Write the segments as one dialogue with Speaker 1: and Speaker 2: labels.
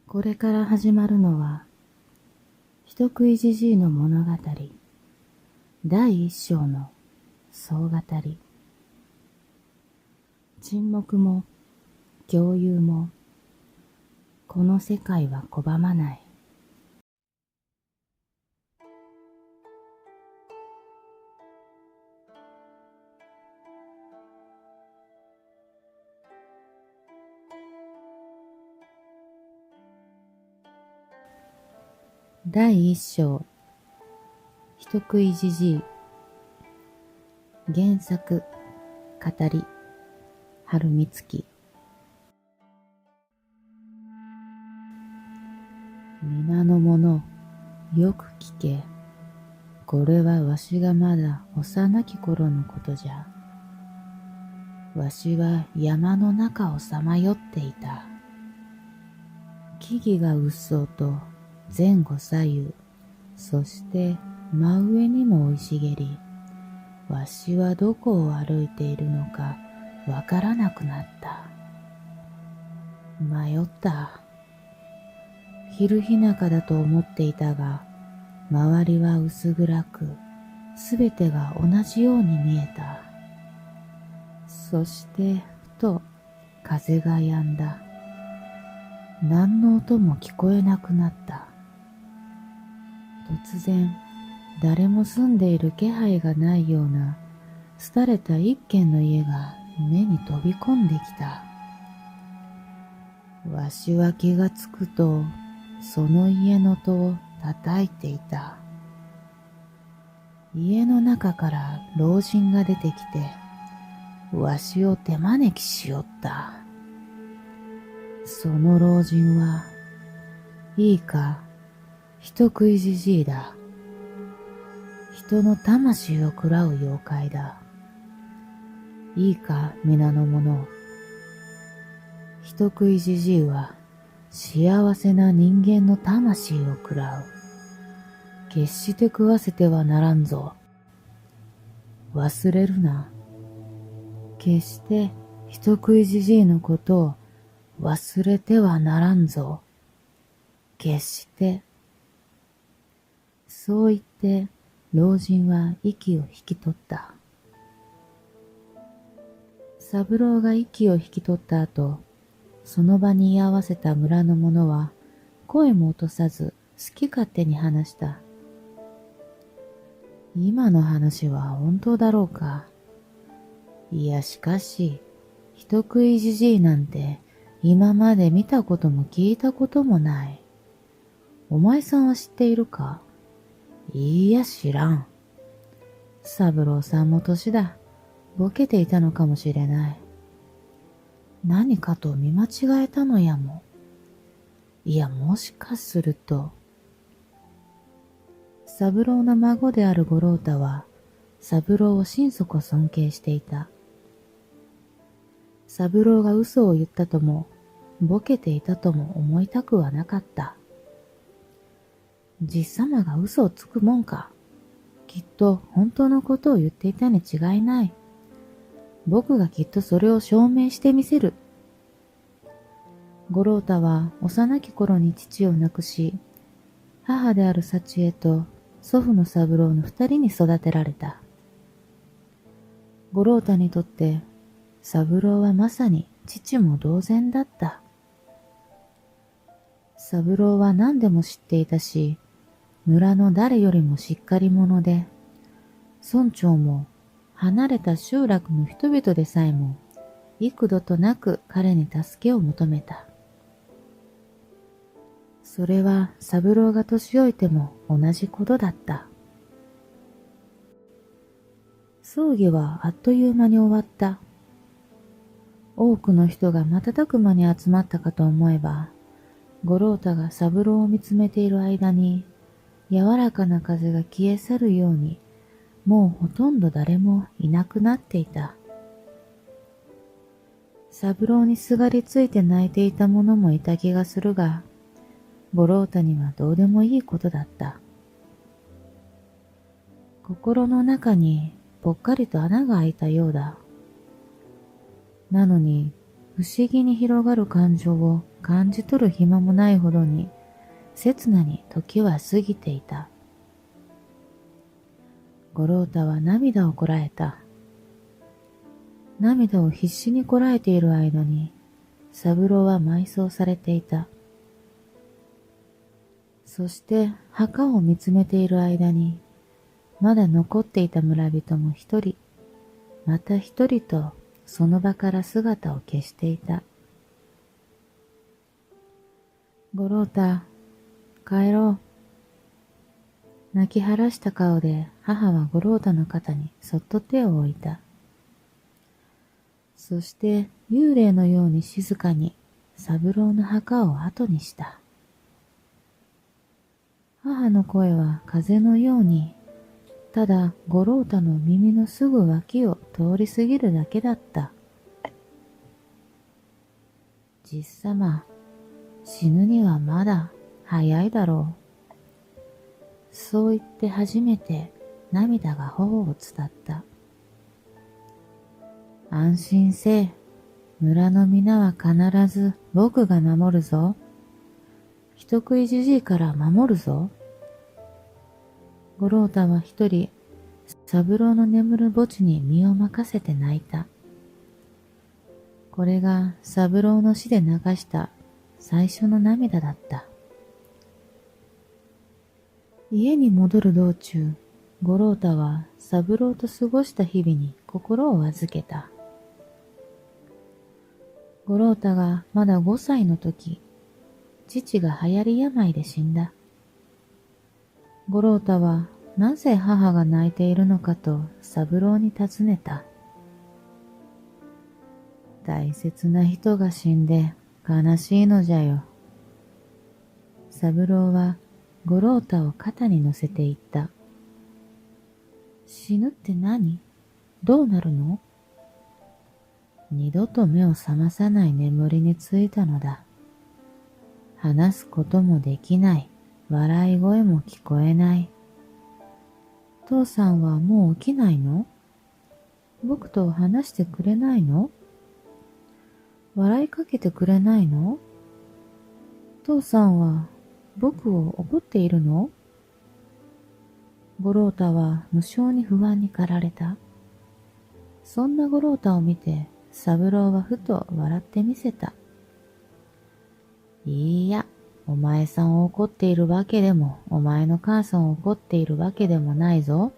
Speaker 1: これから始まるのは、人食いじじいの物語、第一章の総語り。沈黙も共有も、この世界は拒まない。第一章、人食いじじい。原作、語り、春美月。皆の者、よく聞け。これはわしがまだ幼き頃のことじゃ。わしは山の中をさまよっていた。木々がうっそうと前後左右、そして真上にも生い茂り、わしはどこを歩いているのかわからなくなった。迷った。昼日中だと思っていたが、周りは薄暗く、すべてが同じように見えた。そしてふと風が止んだ。何の音も聞こえなくなった。突然、誰も住んでいる気配がないような廃れた一軒の家が目に飛び込んできた。わしは気がつくと、その家の戸を叩いていた。家の中から老人が出てきて、わしを手招きしよった。その老人は、いいか、人食いじじいだ。人の魂を喰らう妖怪だ。いいか、皆の者。人食いじじいは、幸せな人間の魂を喰らう。決して食わせてはならんぞ。忘れるな。決して人食いじじいのことを忘れてはならんぞ。決して。そう言って老人は息を引き取った。三郎が息を引き取った後、その場に居合わせた村の者は声も落とさず好き勝手に話した。今の話は本当だろうか。いやしかし、人食いじじいなんて今まで見たことも聞いたこともない。お前さんは知っているか？いいや知らん。三郎さんも年だ。ボケていたのかもしれない。何かと見間違えたのやも。いやもしかすると。三郎の孫である五郎太は、三郎を心底尊敬していた。三郎が嘘を言ったとも、ボケていたとも思いたくはなかった。じっさまが嘘をつくもんか。きっと本当のことを言っていたに違いない。僕がきっとそれを証明してみせる。五郎太は幼き頃に父を亡くし、母である幸恵と祖父の三郎の二人に育てられた。五郎太にとって三郎はまさに父も同然だった。三郎は何でも知っていたし、村の誰よりもしっかり者で、村長も離れた集落の人々でさえも幾度となく彼に助けを求めた。それは三郎が年老いても同じことだった。葬儀はあっという間に終わった。多くの人が瞬く間に集まったかと思えば、五郎太が三郎を見つめている間に、柔らかな風が消え去るように、もうほとんど誰もいなくなっていた。三郎にすがりついて泣いていた者もいた気がするが、五郎太にはどうでもいいことだった。心の中にぽっかりと穴が開いたようだ。なのに不思議に広がる感情を感じ取る暇もないほどに刹那に時は過ぎていた。五郎太は涙をこらえた。涙を必死にこらえている間に三郎は埋葬されていた。そして墓を見つめている間にまだ残っていた村人も一人また一人とその場から姿を消していた。五郎太、帰ろう。泣き晴らした顔で母は五郎太の肩にそっと手を置いた。そして幽霊のように静かに三郎の墓を後にした。母の声は風のように、ただ五郎太の耳のすぐ脇を通り過ぎるだけだった。じっさま、死ぬにはまだ早いだろう。そう言って初めて涙が頬を伝った。安心せえ。村の皆は必ず僕が守るぞ。人食いじじいから守るぞ。五郎太は一人、三郎の眠る墓地に身を任せて泣いた。これが三郎の死で流した最初の涙だった。家に戻る道中、五郎太は三郎と過ごした日々に心を預けた。五郎太がまだ5歳の時、父が流行り病で死んだ。五郎太はなぜ母が泣いているのかと三郎に尋ねた。大切な人が死んで悲しいのじゃよ。三郎は五郎太を肩に乗せて言った。死ぬって何？どうなるの？二度と目を覚まさない眠りについたのだ。話すこともできない。笑い声も聞こえない。父さんはもう起きないの？僕と話してくれないの？笑いかけてくれないの？父さんは僕を怒っているの？五郎太は無性に不安に駆られた。そんな五郎太を見て三郎はふと笑ってみせた。いいや、お前さんを怒っているわけでも、お前の母さんを怒っているわけでもないぞ。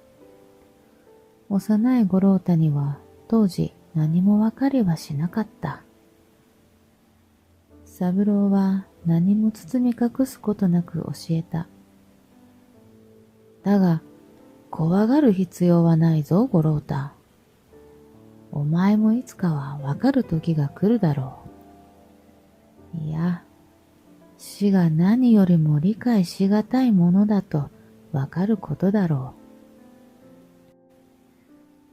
Speaker 1: 幼い五郎太には当時何もわかりはしなかった。三郎は何も包み隠すことなく教えた。だが、怖がる必要はないぞ、五郎太。お前もいつかはわかる時が来るだろう。いや、死が何よりも理解しがたいものだとわかることだろ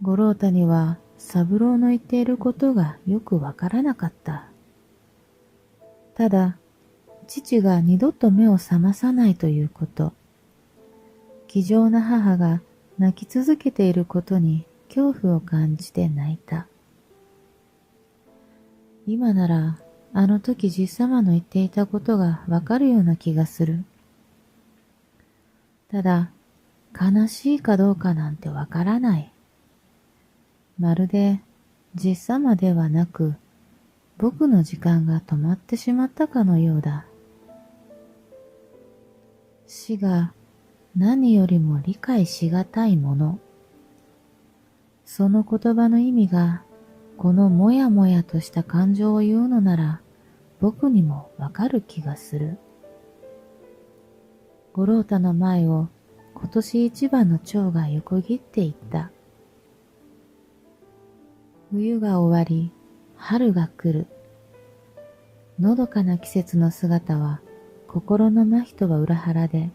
Speaker 1: う。五郎太には三郎の言っていることがよくわからなかった。ただ、父が二度と目を覚まさないということ、気丈な母が泣き続けていることに恐怖を感じて泣いた。今なら、あの時じっさまの言っていたことがわかるような気がする。ただ、悲しいかどうかなんてわからない。まるで、じっさまではなく、僕の時間が止まってしまったかのようだ。死が何よりも理解しがたいもの。その言葉の意味が、このもやもやとした感情を言うのなら、僕にもわかる気がする。五郎太の前を今年一番の蝶が横切っていった。冬が終わり、春が来る。のどかな季節の姿は、心の麻痺とは裏腹で、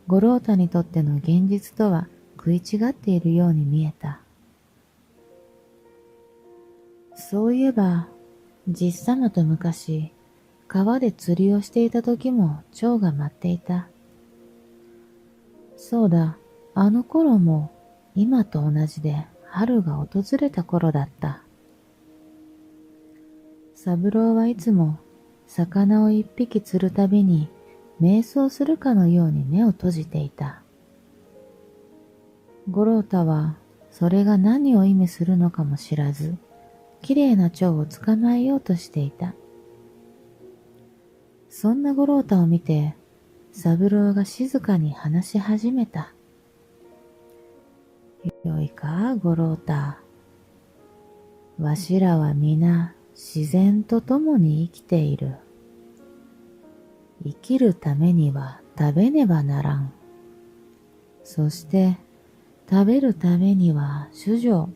Speaker 1: 五郎太にとっての現実とは食い違っているように見えた。そういえば、じっさまと昔、川で釣りをしていた時も蝶が舞っていた。そうだ、あの頃も今と同じで春が訪れた頃だった。三郎はいつも魚を一匹釣るたびに瞑想するかのように目を閉じていた。五郎太はそれが何を意味するのかも知らず、きれいな蝶を捕まえようとしていた。そんな五郎太を見て、三郎が静かに話し始めた。よいか、五郎太。わしらは皆自然と共に生きている。生きるためには食べねばならん。そして食べるためには種女、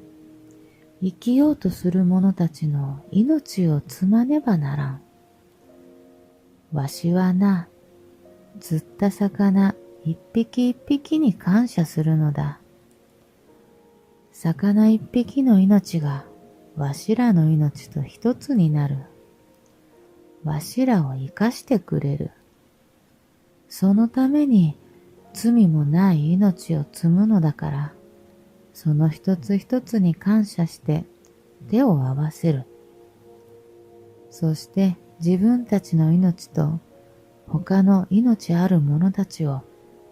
Speaker 1: 生きようとする者たちの命を摘まねばならん。わしはな、釣った魚一匹一匹に感謝するのだ。魚一匹の命がわしらの命と一つになる。わしらを生かしてくれる。そのために罪もない命を摘むのだから、その一つ一つに感謝して手を合わせる。そして自分たちの命と他の命ある者たちを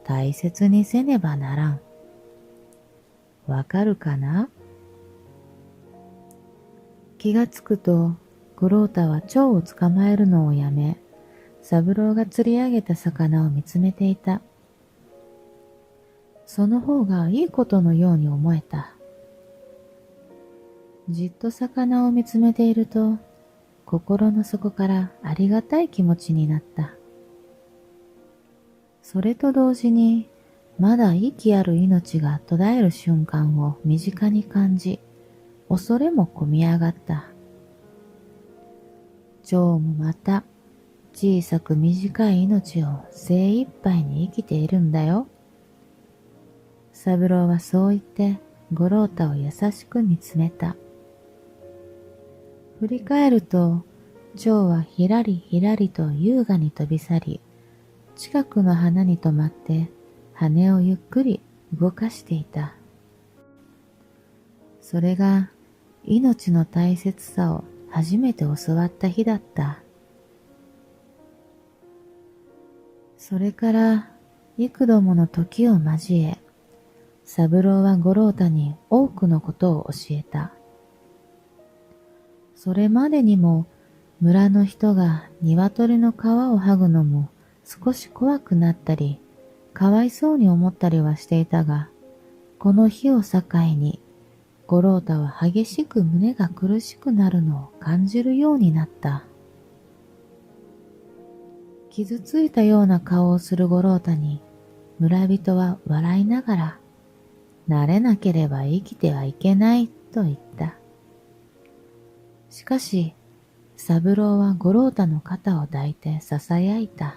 Speaker 1: 大切にせねばならん。わかるかな？気がつくと、五郎太は蝶を捕まえるのをやめ、三郎が釣り上げた魚を見つめていた。その方がいいことのように思えた。じっと魚を見つめていると、心の底からありがたい気持ちになった。それと同時に、まだ息ある命が途絶える瞬間を身近に感じ、恐れもこみ上がった。蝶もまた小さく短い命を精一杯に生きているんだよ。三郎はそう言って五郎太を優しく見つめた。振り返ると、蝶はひらりひらりと優雅に飛び去り、近くの花に止まって羽をゆっくり動かしていた。それが命の大切さを初めて教わった日だった。それから幾度もの時を交え、三郎は五郎太に多くのことを教えた。それまでにも村の人が鶏の皮を剥ぐのも少し怖くなったり、かわいそうに思ったりはしていたが、この日を境に五郎太は激しく胸が苦しくなるのを感じるようになった。傷ついたような顔をする五郎太に村人は笑いながら、慣れなければ生きてはいけないと言った。しかし、三郎は五郎太の肩を抱いて囁いた。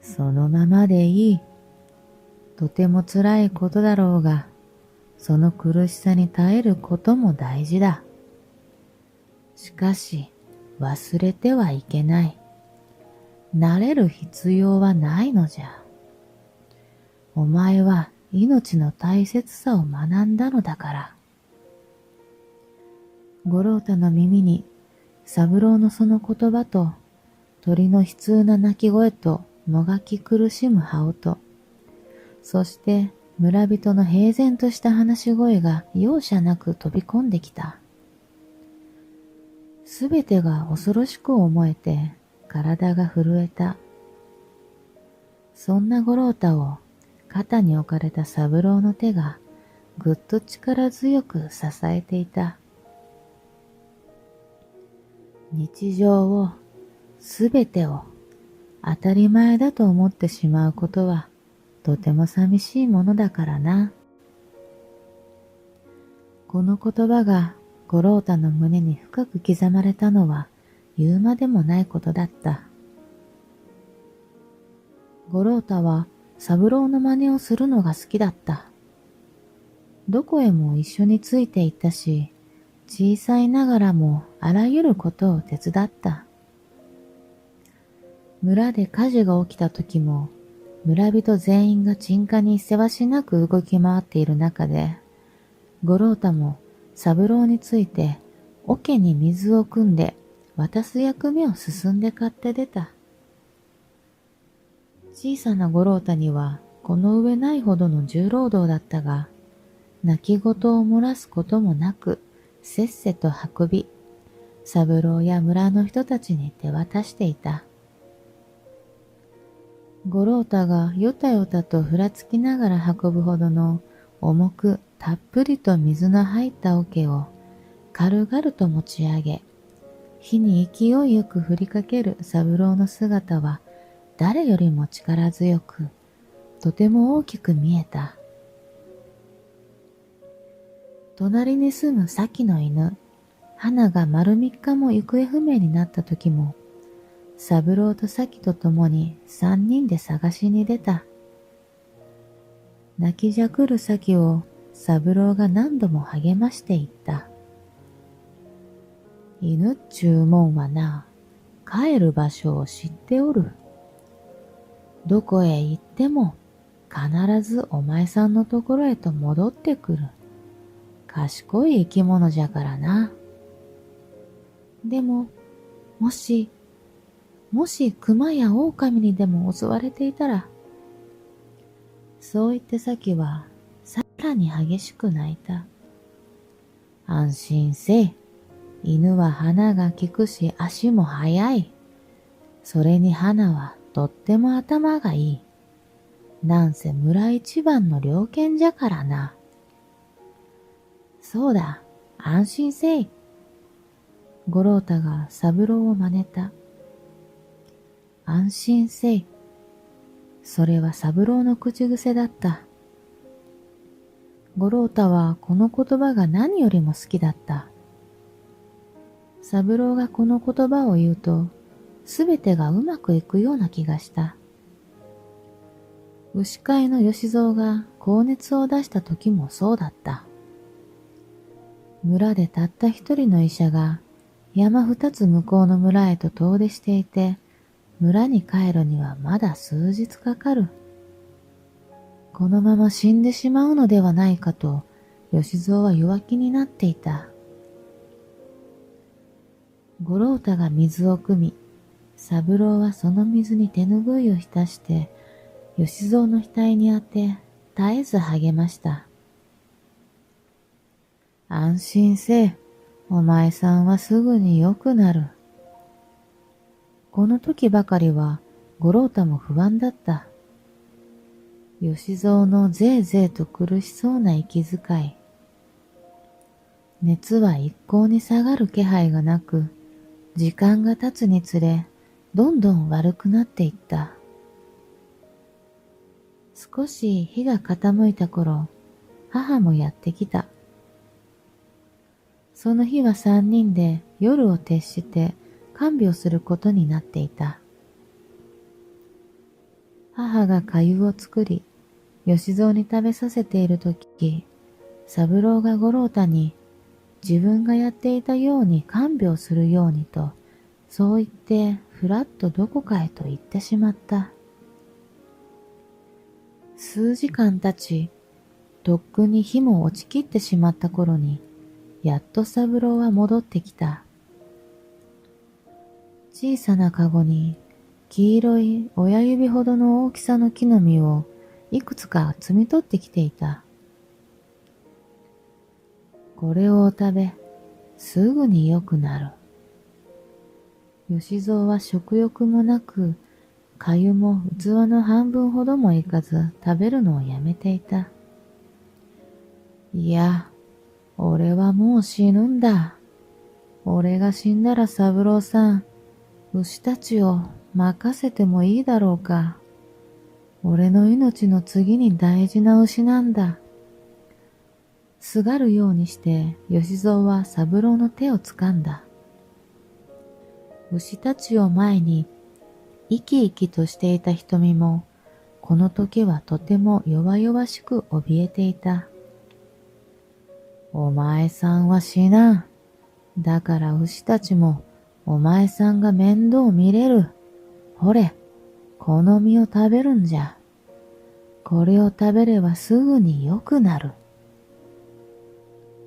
Speaker 1: そのままでいい。とても辛いことだろうが、その苦しさに耐えることも大事だ。しかし、忘れてはいけない。慣れる必要はないのじゃ。お前は命の大切さを学んだのだから。五郎太の耳に三郎のその言葉と鳥の悲痛な鳴き声ともがき苦しむ羽音、そして村人の平然とした話し声が容赦なく飛び込んできた。すべてが恐ろしく思えて体が震えた。そんな五郎太を肩に置かれた三郎の手がぐっと力強く支えていた。日常を、すべてを当たり前だと思ってしまうことはとても寂しいものだからな。この言葉が五郎太の胸に深く刻まれたのは言うまでもないことだった。五郎太は三郎の真似をするのが好きだった。どこへも一緒についていったし、小さいながらもあらゆることを手伝った。村で火事が起きた時も、村人全員が鎮火にせわしなく動き回っている中で、五郎太も三郎について桶に水を汲んで渡す役目を進んで買って出た。小さな五郎太にはこの上ないほどの重労働だったが、泣き言を漏らすこともなく、せっせと運び、三郎や村の人たちに手渡していた。五郎太がよたよたとふらつきながら運ぶほどの重くたっぷりと水の入った桶を軽々と持ち上げ、火に勢いよく振りかける三郎の姿は誰よりも力強く、とても大きく見えた。隣に住む先の犬、花が丸3日も行方不明になった時も、三郎と先と共に3人で探しに出た。泣きじゃくる先を三郎が何度も励ましていった。犬っちゅうもんはな、帰る場所を知っておる。どこへ行っても必ずお前さんのところへと戻ってくる。賢い生き物じゃからな。でも、もし熊や狼にでも襲われていたら、そう言ってサキはさらに激しく泣いた。安心せい。犬は鼻が利くし足も速い。それに花はとっても頭がいい。なんせ村一番の猟犬じゃからな。そうだ、安心せい。五郎太が三郎を真似た。安心せい。それは三郎の口癖だった。五郎太はこの言葉が何よりも好きだった。三郎がこの言葉を言うと、すべてがうまくいくような気がした。牛飼いの吉蔵が高熱を出した時もそうだった。村でたった一人の医者が山二つ向こうの村へと遠出していて、村に帰るにはまだ数日かかる。このまま死んでしまうのではないかと、吉蔵は弱気になっていた。五郎太が水を汲み、三郎はその水に手ぬぐいを浸して、吉蔵の額に当て、絶えず励ました。安心せえ、お前さんはすぐに良くなる。この時ばかりは五郎太も不安だった。吉蔵のぜいぜいと苦しそうな息遣い。熱は一向に下がる気配がなく、時間が経つにつれ、どんどん悪くなっていった。少し日が傾いた頃、母もやってきた。その日は三人で夜を徹して看病することになっていた。母が粥を作り、吉蔵に食べさせているとき、三郎が五郎太に自分がやっていたように看病するようにと、そう言ってふらっとどこかへと行ってしまった。数時間経ち、とっくに日も落ちきってしまった頃に、やっと三郎は戻ってきた。小さなかごに黄色い親指ほどの大きさの木の実をいくつか摘み取ってきていた。これをお食べ、すぐに良くなる。吉蔵は食欲もなく、粥も器の半分ほどもいかず食べるのをやめていた。いや、俺はもう死ぬんだ。俺が死んだら三郎さん、牛たちを任せてもいいだろうか。俺の命の次に大事な牛なんだ。すがるようにして吉蔵は三郎の手をつかんだ。牛たちを前に生き生きとしていた瞳も、この時はとても弱々しく怯えていた。お前さんは死なん。だから牛たちもお前さんが面倒見れる。ほれ、この実を食べるんじゃ。これを食べればすぐに良くなる。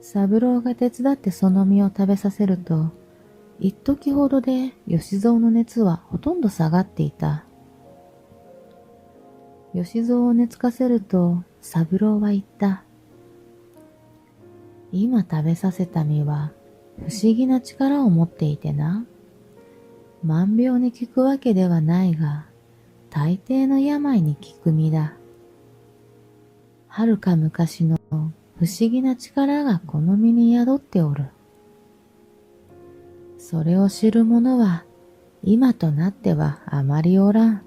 Speaker 1: 三郎が手伝ってその実を食べさせると、一時ほどで吉蔵の熱はほとんど下がっていた。吉蔵を寝つかせると三郎は言った。今食べさせた実は不思議な力を持っていてな。万病に効くわけではないが、大抵の病に効く実だ。遥か昔の不思議な力がこの実に宿っておる。それを知る者は今となってはあまりおらん。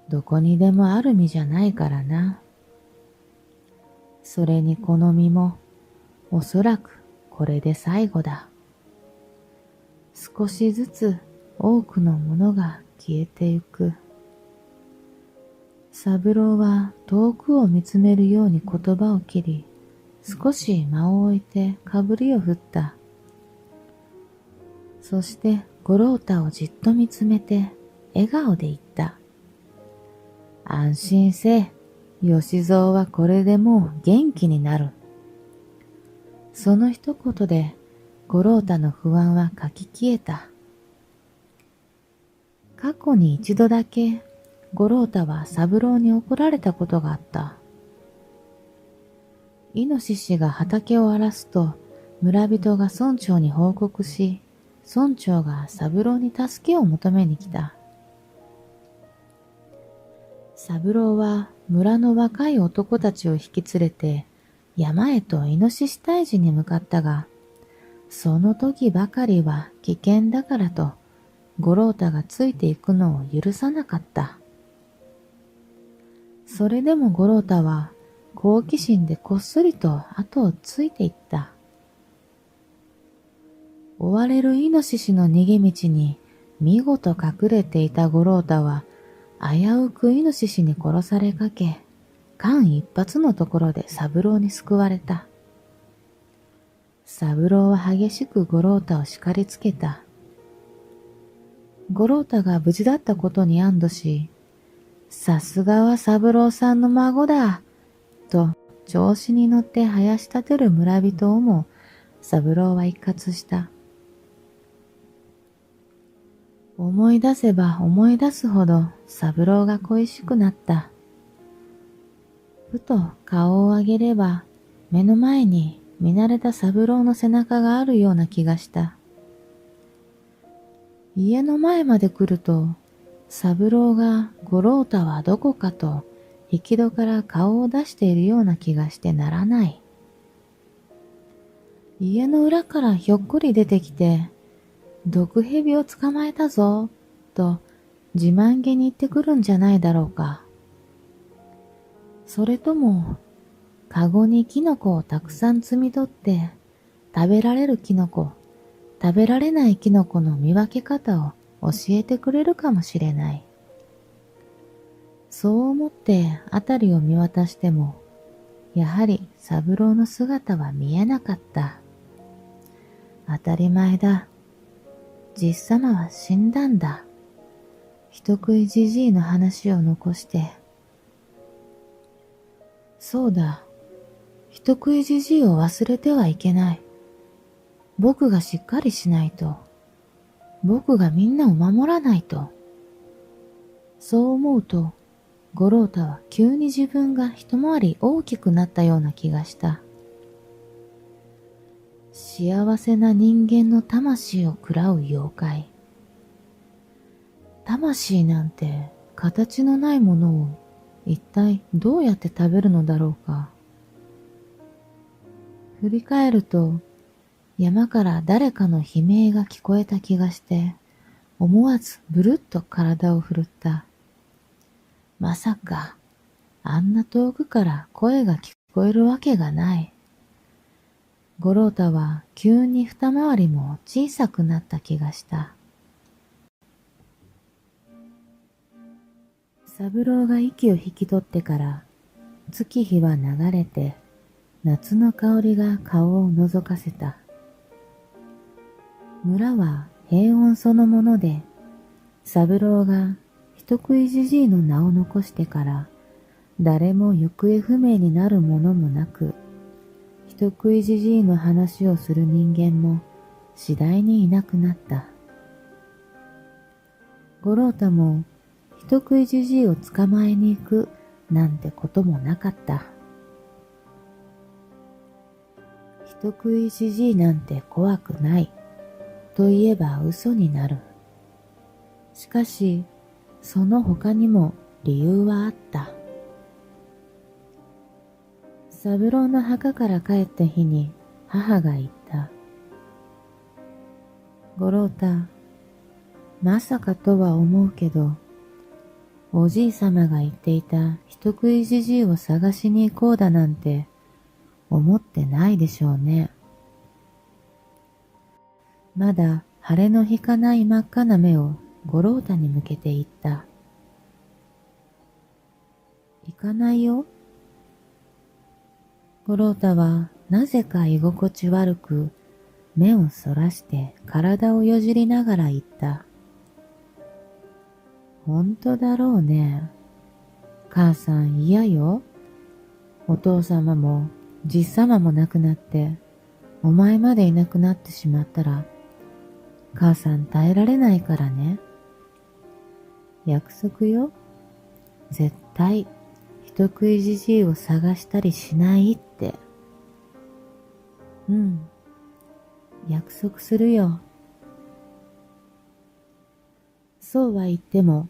Speaker 1: どこにでもある実じゃないからな。それにこの実もおそらくこれで最後だ。少しずつ多くのものが消えてゆく。三郎は遠くを見つめるように言葉を切り、少し間を置いてかぶりを振った。そして五郎太をじっと見つめて笑顔で言った。安心せえ、吉蔵はこれでもう元気になる。その一言で五郎太の不安はかき消えた。過去に一度だけ五郎太は三郎に怒られたことがあった。イノシシが畑を荒らすと村人が村長に報告し、村長が三郎に助けを求めに来た。三郎は村の若い男たちを引き連れて山へとイノシシ退治に向かったが、その時ばかりは危険だからと五郎太がついていくのを許さなかった。それでも五郎太は好奇心でこっそりと後をついていった。追われるイノシシの逃げ道に見事隠れていた五郎太は危うくイノシシに殺されかけ、間一髪のところで三郎に救われた。三郎は激しく五郎太を叱りつけた。五郎太が無事だったことに安堵し、さすがは三郎さんの孫だ、と調子に乗ってはし立てる村人をも三郎は一喝した。思い出せば思い出すほど三郎が恋しくなった。ふと顔を上げれば目の前に見慣れた三郎の背中があるような気がした。家の前まで来ると三郎が五郎太はどこかと引き戸から顔を出しているような気がしてならない。家の裏からひょっこり出てきて、毒蛇を捕まえたぞ、と自慢げに言ってくるんじゃないだろうか。それとも、かごにキノコをたくさん摘み取って、食べられるキノコ、食べられないキノコの見分け方を教えてくれるかもしれない。そう思ってあたりを見渡しても、やはり三郎の姿は見えなかった。当たり前だ。じっさまは死んだんだ。人食いじじいの話を残して。そうだ。人食いじじいを忘れてはいけない。僕がしっかりしないと。僕がみんなを守らないと。そう思うと、五郎太は急に自分が一回り大きくなったような気がした。幸せな人間の魂を喰らう妖怪。魂なんて形のないものを一体どうやって食べるのだろうか。振り返ると山から誰かの悲鳴が聞こえた気がして思わずブルッと体を振るった。まさかあんな遠くから声が聞こえるわけがない。五郎太は急に二回りも小さくなった気がした。三郎が息を引き取ってから月日は流れて夏の香りが顔を覗かせた。村は平穏そのもので、三郎が人食いじじいの名を残してから誰も行方不明になるものもなく、人食いじじいの話をする人間も次第にいなくなった。五郎太も人食いじじいを捕まえに行くなんてこともなかった。人食いじじいなんて怖くないと言えば嘘になる。しかし、その他にも理由はあった。三郎の墓から帰った日に母が言った。五郎太、まさかとは思うけど、おじいさまが言っていた人食いじじいを探しに行こうだなんて思ってないでしょうね。まだ晴れの引かない真っ赤な目を五郎太に向けて言った。行かないよ。五郎太はなぜか居心地悪く目をそらして体をよじりながら言った。本当だろうね。母さん嫌よ。お父様もじっさまも亡くなってお前までいなくなってしまったら母さん耐えられないからね。約束よ。絶対人食いじじいを探したりしないって。うん。約束するよ。そうは言っても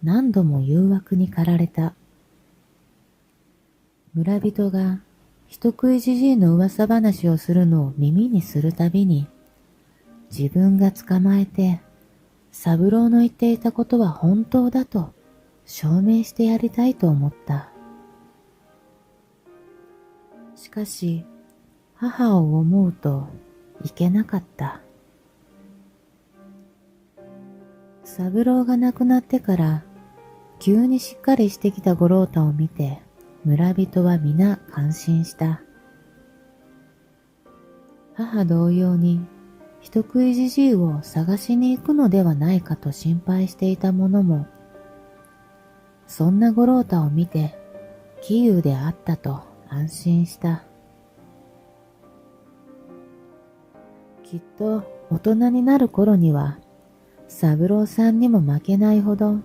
Speaker 1: 何度も誘惑に駆られた。村人が人食いじじいの噂話をするのを耳にするたびに、自分が捕まえて三郎の言っていたことは本当だと証明してやりたいと思った。しかし母を思うといけなかった。三郎が亡くなってから急にしっかりしてきた五郎太を見て村人は皆感心した。母同様に人食いじじいを探しに行くのではないかと心配していた者も、そんな五郎太を見て杞憂であったと安心した。きっと大人になる頃には三郎さんにも負けないほど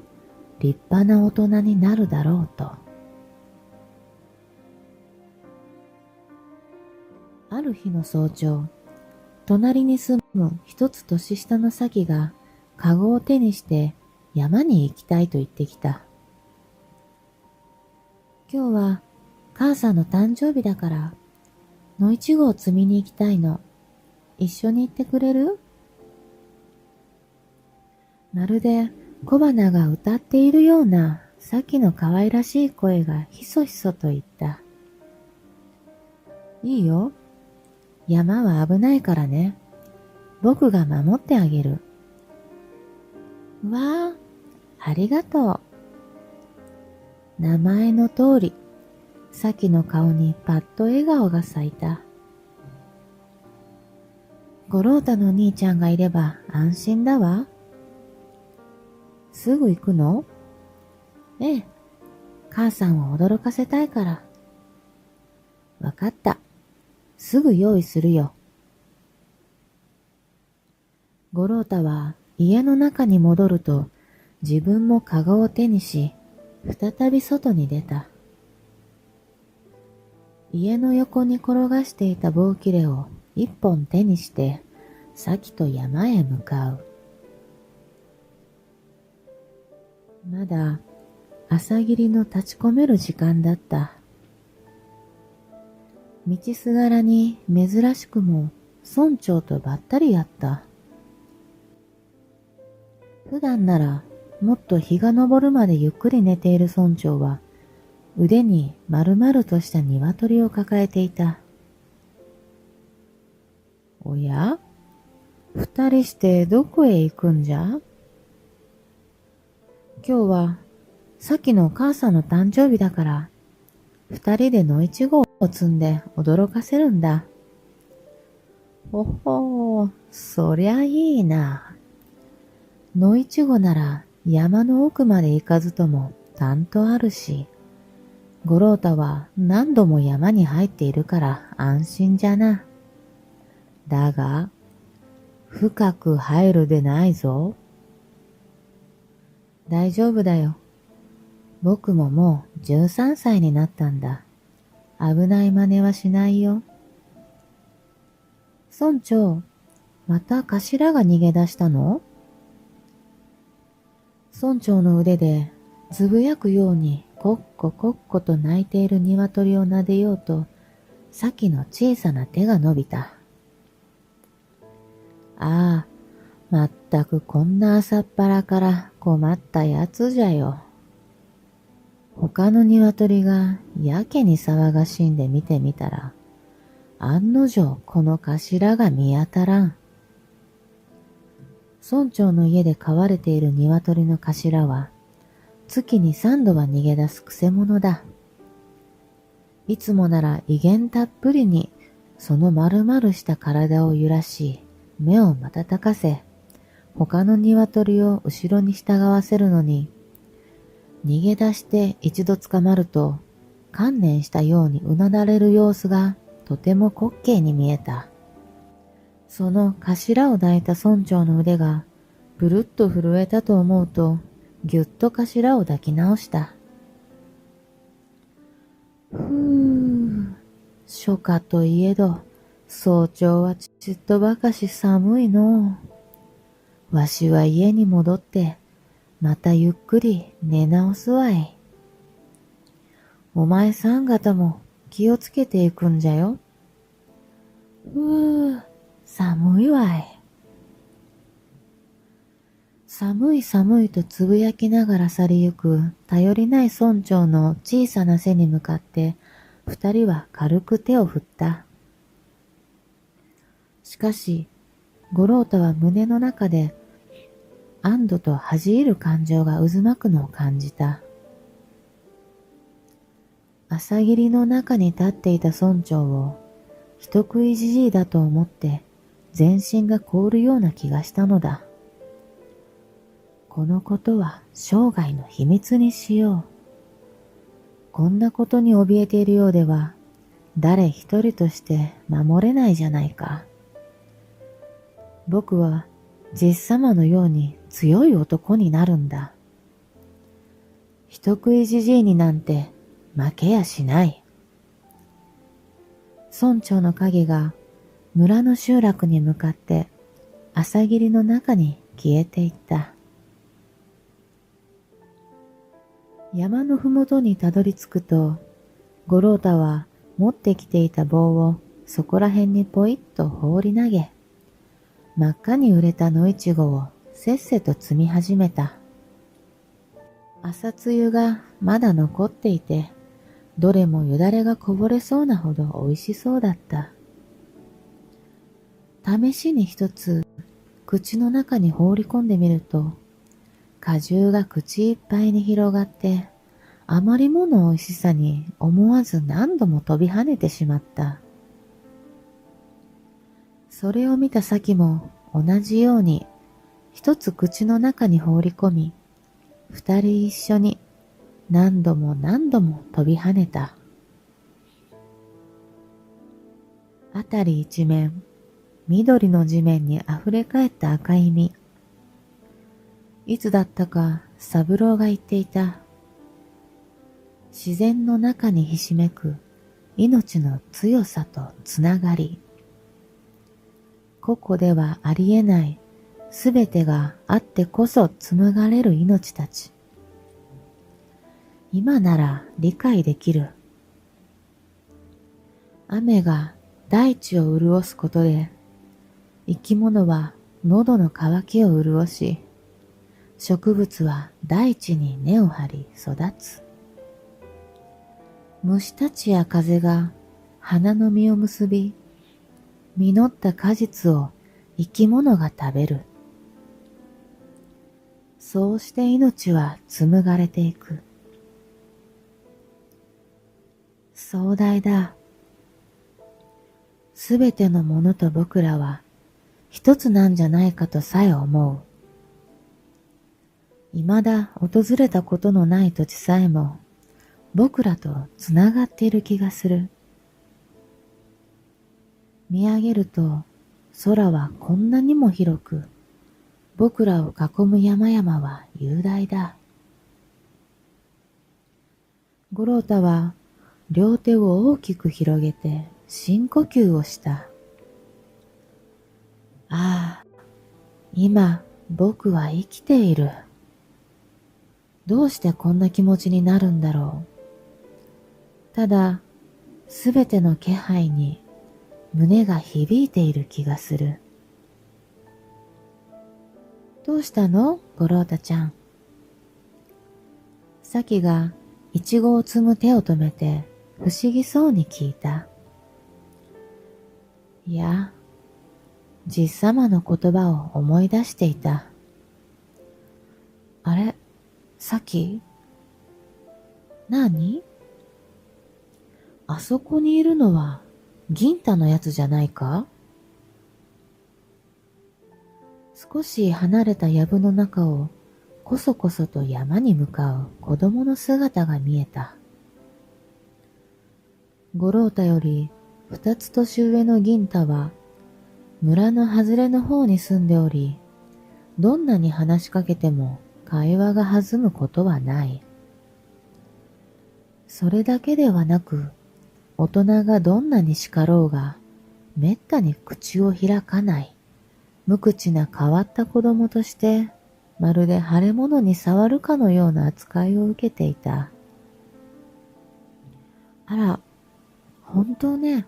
Speaker 1: 立派な大人になるだろうと。ある日の早朝、隣に住む一つ年下のサキがカゴを手にして山に行きたいと言ってきた。今日は母さんの誕生日だから野いちごを摘みに行きたいの。一緒に行ってくれる？まるで小花が歌っているようなサキの可愛らしい声がひそひそと言った。いいよ。山は危ないからね。僕が守ってあげる。わあ、ありがとう。名前の通り、サキの顔にパッと笑顔が咲いた。五郎太の兄ちゃんがいれば安心だわ。すぐ行くの？ええ、母さんを驚かせたいから。わかった。すぐ用意するよ。五郎太は家の中に戻ると自分もカゴを手にし、再び外に出た。家の横に転がしていた棒切れを一本手にして、サキと山へ向かう。まだ朝霧の立ち込める時間だった。道すがらに珍しくも村長とばったり会った。普段ならもっと日が昇るまでゆっくり寝ている村長は腕に丸々とした鶏を抱えていた。おや？二人してどこへ行くんじゃ？今日はさっきのお母さんの誕生日だから二人で野いちごを摘んで驚かせるんだ。ほほー、そりゃいいな。野いちごなら山の奥まで行かずともたんとあるし、五郎太は何度も山に入っているから安心じゃな。だが、深く入るでないぞ。大丈夫だよ。僕ももう13歳になったんだ。危ない真似はしないよ。村長、また頭が逃げ出したの？村長の腕でつぶやくようにコッココッコと鳴いている鶏を撫でようと、さきの小さな手が伸びた。ああ、まったくこんな朝っぱらから困ったやつじゃよ。他の鶏がやけに騒がしんで見てみたら、案の定この頭が見当たらん。村長の家で飼われている鶏の頭は、月に3度は逃げ出すくせ者だ。いつもなら威厳たっぷりに、その丸々した体を揺らし、目を瞬かせ、他の鶏を後ろに従わせるのに、逃げ出して一度捕まると、観念したようにうなだれる様子がとても滑稽に見えた。その頭を抱いた村長の腕がブルッと震えたと思うと、ぎゅっと頭を抱き直した。初夏といえど、早朝はちっとばかし寒いのう。わしは家に戻って、またゆっくり寝直すわい。お前さん方も気をつけていくんじゃよ。寒いわい。寒い寒いとつぶやきながら去りゆく頼りない村長の小さな背に向かって二人は軽く手を振った。しかし、五郎太は胸の中で安堵と恥じる感情が渦巻くのを感じた。朝霧の中に立っていた村長を人食いじじいだと思って全身が凍るような気がしたのだ。このことは生涯の秘密にしよう。こんなことに怯えているようでは誰一人として守れないじゃないか。僕はじっさまのように強い男になるんだ。人食いじじいになんて負けやしない。村長の影が村の集落に向かって朝霧の中に消えていった。山のふもとにたどり着くと、五郎太は持ってきていた棒をそこら辺にポイッと放り投げ、真っ赤に売れた野いちごをせっせと摘み始めた。朝露がまだ残っていて、どれもよだれがこぼれそうなほど美味しそうだった。試しに一つ口の中に放り込んでみると、果汁が口いっぱいに広がって、あまりもの美味しさに思わず何度も飛び跳ねてしまった。それを見た先も同じように一つ口の中に放り込み、二人一緒に何度も何度も飛び跳ねた。あたり一面、緑の地面にあふれかえった赤い実。いつだったか三郎が言っていた。自然の中にひしめく命の強さとつながり。個々ではありえないすべてがあってこそ紡がれる命たち。今なら理解できる。雨が大地を潤すことで、生き物は喉の渇きを潤し、植物は大地に根を張り育つ。虫たちや風が花の実を結び、実った果実を生き物が食べる。そうして命は紡がれていく。壮大だ。すべてのものと僕らは一つなんじゃないかとさえ思う。未だ訪れたことのない土地さえも僕らとつながっている気がする。見上げると空はこんなにも広く、僕らを囲む山々は雄大だ。五郎太は両手を大きく広げて深呼吸をした。ああ、今僕は生きている。どうしてこんな気持ちになるんだろう。ただ、すべての気配に胸が響いている気がする。どうしたの、五郎太ちゃん。サキがイチゴを摘む手を止めて不思議そうに聞いた。いや、じっさまの言葉を思い出していた。あれ、サキ？なに？あそこにいるのは銀太のやつじゃないか？少し離れた藪の中をこそこそと山に向かう子供の姿が見えた。五郎太より2つ年上の銀太は村の外れの方に住んでおり、どんなに話しかけても会話が弾むことはない。それだけではなく、大人がどんなに叱ろうが、めったに口を開かない、無口な変わった子供として、まるで腫れ物に触るかのような扱いを受けていた。あら、本当ね。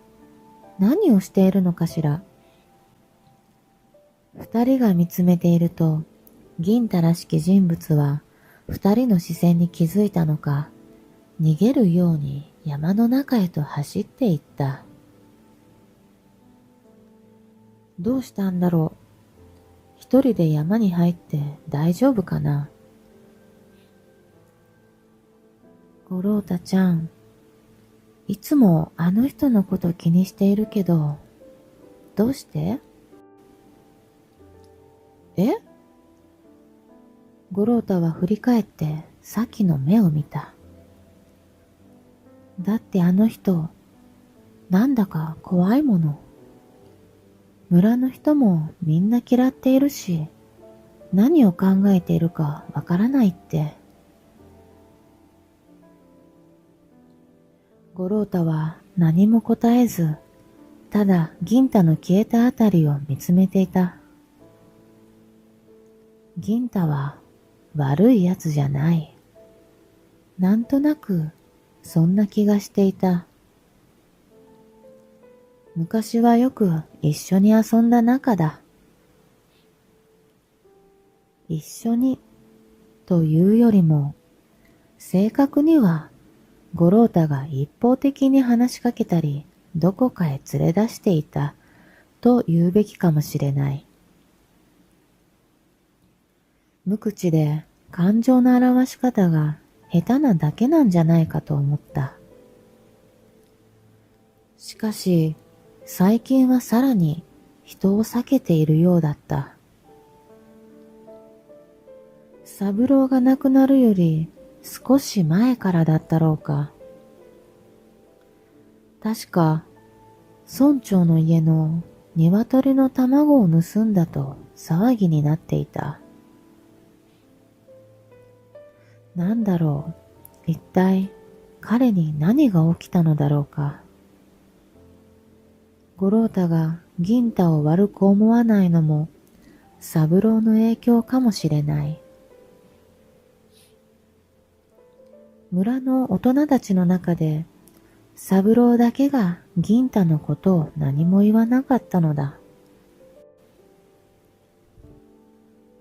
Speaker 1: 何をしているのかしら。二人が見つめていると、銀太らしき人物は二人の視線に気づいたのか、逃げるように山の中へと走っていった。どうしたんだろう。一人で山に入って大丈夫かな。五郎太ちゃん、いつもあの人のこと気にしているけど、どうして？え？五郎太は振り返ってさっきの目を見た。だってあの人、なんだか怖いもの。村の人もみんな嫌っているし、何を考えているかわからないって。五郎太は何も答えず、ただ銀太の消えたあたりを見つめていた。銀太は悪いやつじゃない。なんとなくそんな気がしていた。昔はよく一緒に遊んだ仲だ。一緒にというよりも、正確には五郎太が一方的に話しかけたり、どこかへ連れ出していたと言うべきかもしれない。無口で感情の表し方が下手なだけなんじゃないかと思った。しかし、最近はさらに人を避けているようだった。三郎が亡くなるより少し前からだったろうか。確か、村長の家の鶏の卵を盗んだと騒ぎになっていた。なんだろう、一体彼に何が起きたのだろうか。五郎太が銀太を悪く思わないのも三郎の影響かもしれない。村の大人たちの中で三郎だけが銀太のことを何も言わなかったのだ。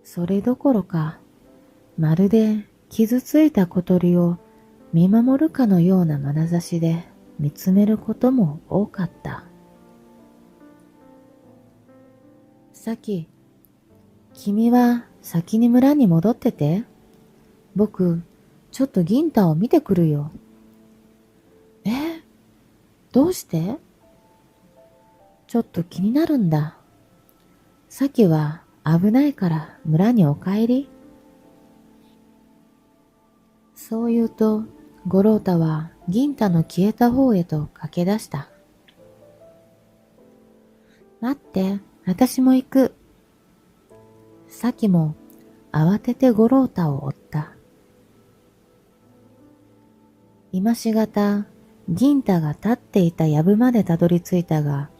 Speaker 1: それどころか、まるで傷ついた小鳥を見守るかのような眼差しで見つめることも多かった。さき、君は先に村に戻ってて。僕、ちょっと銀太を見てくるよ。どうして？ちょっと気になるんだ。さきは危ないから村にお帰り。そう言うと、五郎太は銀太の消えた方へと駆け出した。待って、私も行く。サキも慌てて五郎太を追った。今しがた、銀太が立っていた藪までたどり着いたが、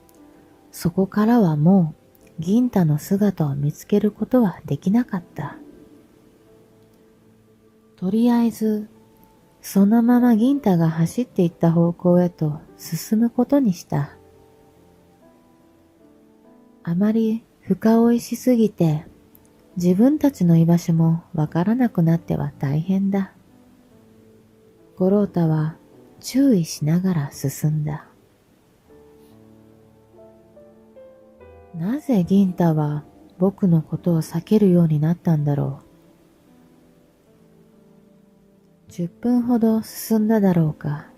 Speaker 1: そこからはもう銀太の姿を見つけることはできなかった。とりあえず、そのまま銀太が走っていった方向へと進むことにした。あまり深追いしすぎて、自分たちの居場所もわからなくなっては大変だ。五郎太は注意しながら進んだ。なぜ銀太は僕のことを避けるようになったんだろう。10分ほど進んだだろうか。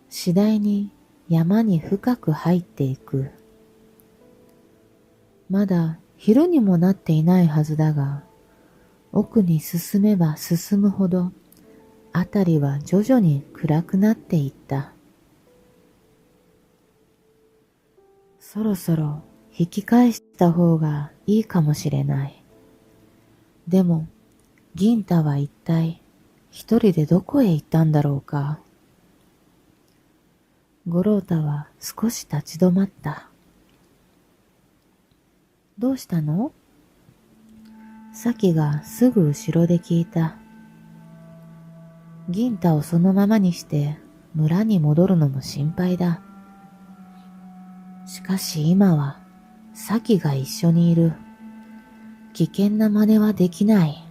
Speaker 1: 次第に山に深く入っていく。まだ昼にもなっていないはずだが、奥に進めば進むほど、あたりは徐々に暗くなっていった。そろそろ引き返した方がいいかもしれない。でも、銀太は一体一人でどこへ行ったんだろうか。五郎太は少し立ち止まった。どうしたの？サキがすぐ後ろで聞いた。銀太をそのままにして村に戻るのも心配だ。しかし今はサキが一緒にいる。危険な真似はできない。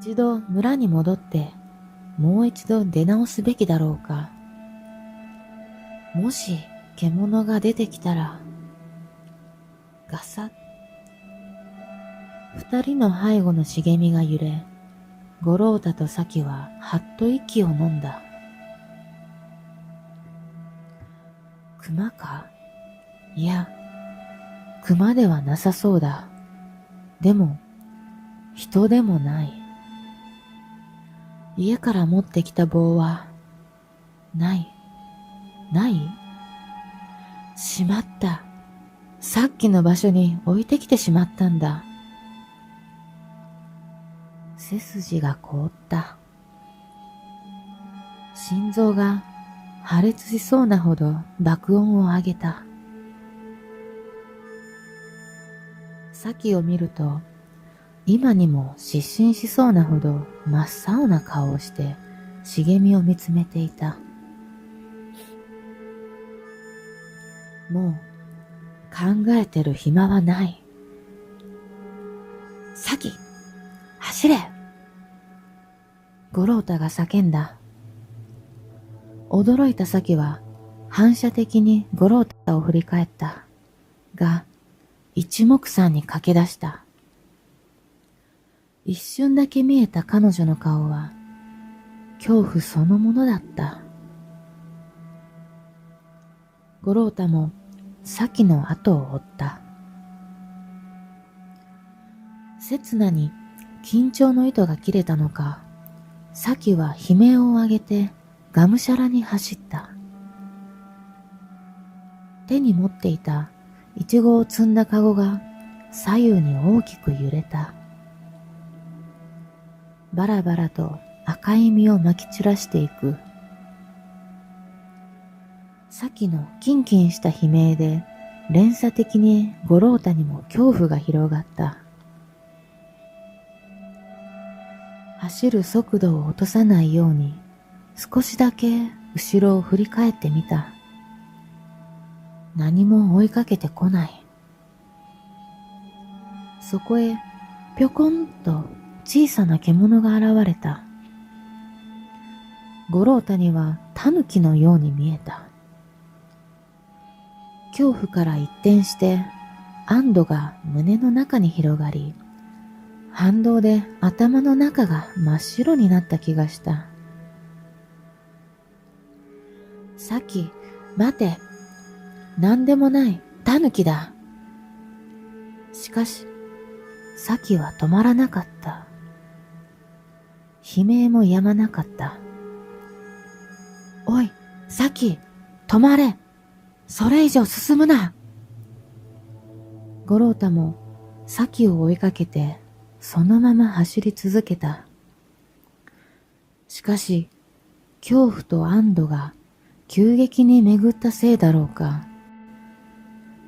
Speaker 1: 一度村に戻ってもう一度出直すべきだろうか。もし獣が出てきたら、ガサッ。二人の背後の茂みが揺れ、五郎太とサキははっと息を飲んだ。熊か？いや、熊ではなさそうだ。でも、人でもない。家から持ってきた棒は、ない。しまった。さっきの場所に置いてきてしまったんだ。背筋が凍った。心臓が破裂しそうなほど爆音を上げた。サキを見ると、今にも失神しそうなほど真っ青な顔をして茂みを見つめていた。もう考えてる暇はない。サキ、走れ！五郎太が叫んだ。驚いたサキは反射的に五郎太を振り返った。が、一目散に駆け出した。一瞬だけ見えた彼女の顔は恐怖そのものだった。五郎太もサキの後を追った。刹那に緊張の糸が切れたのか、サキは悲鳴を上げてがむしゃらに走った。手に持っていたイチゴを積んだカゴが左右に大きく揺れた。バラバラと赤い実をまき散らしていく。サキのキンキンした悲鳴で連鎖的に五郎太にも恐怖が広がった。走る速度を落とさないように少しだけ後ろを振り返ってみた。何も追いかけてこない。そこへぴょこんと小さな獣が現れた。五郎太には狸のように見えた。恐怖から一転して安堵が胸の中に広がり、反動で頭の中が真っ白になった気がした。サキ、待て。なんでもない、狸だ。しかし、サキは止まらなかった。悲鳴も止まなかった。おい、サキ、止まれ。それ以上進むな。五郎太も咲を追いかけてそのまま走り続けた。しかし恐怖と安堵が急激に巡ったせいだろうか、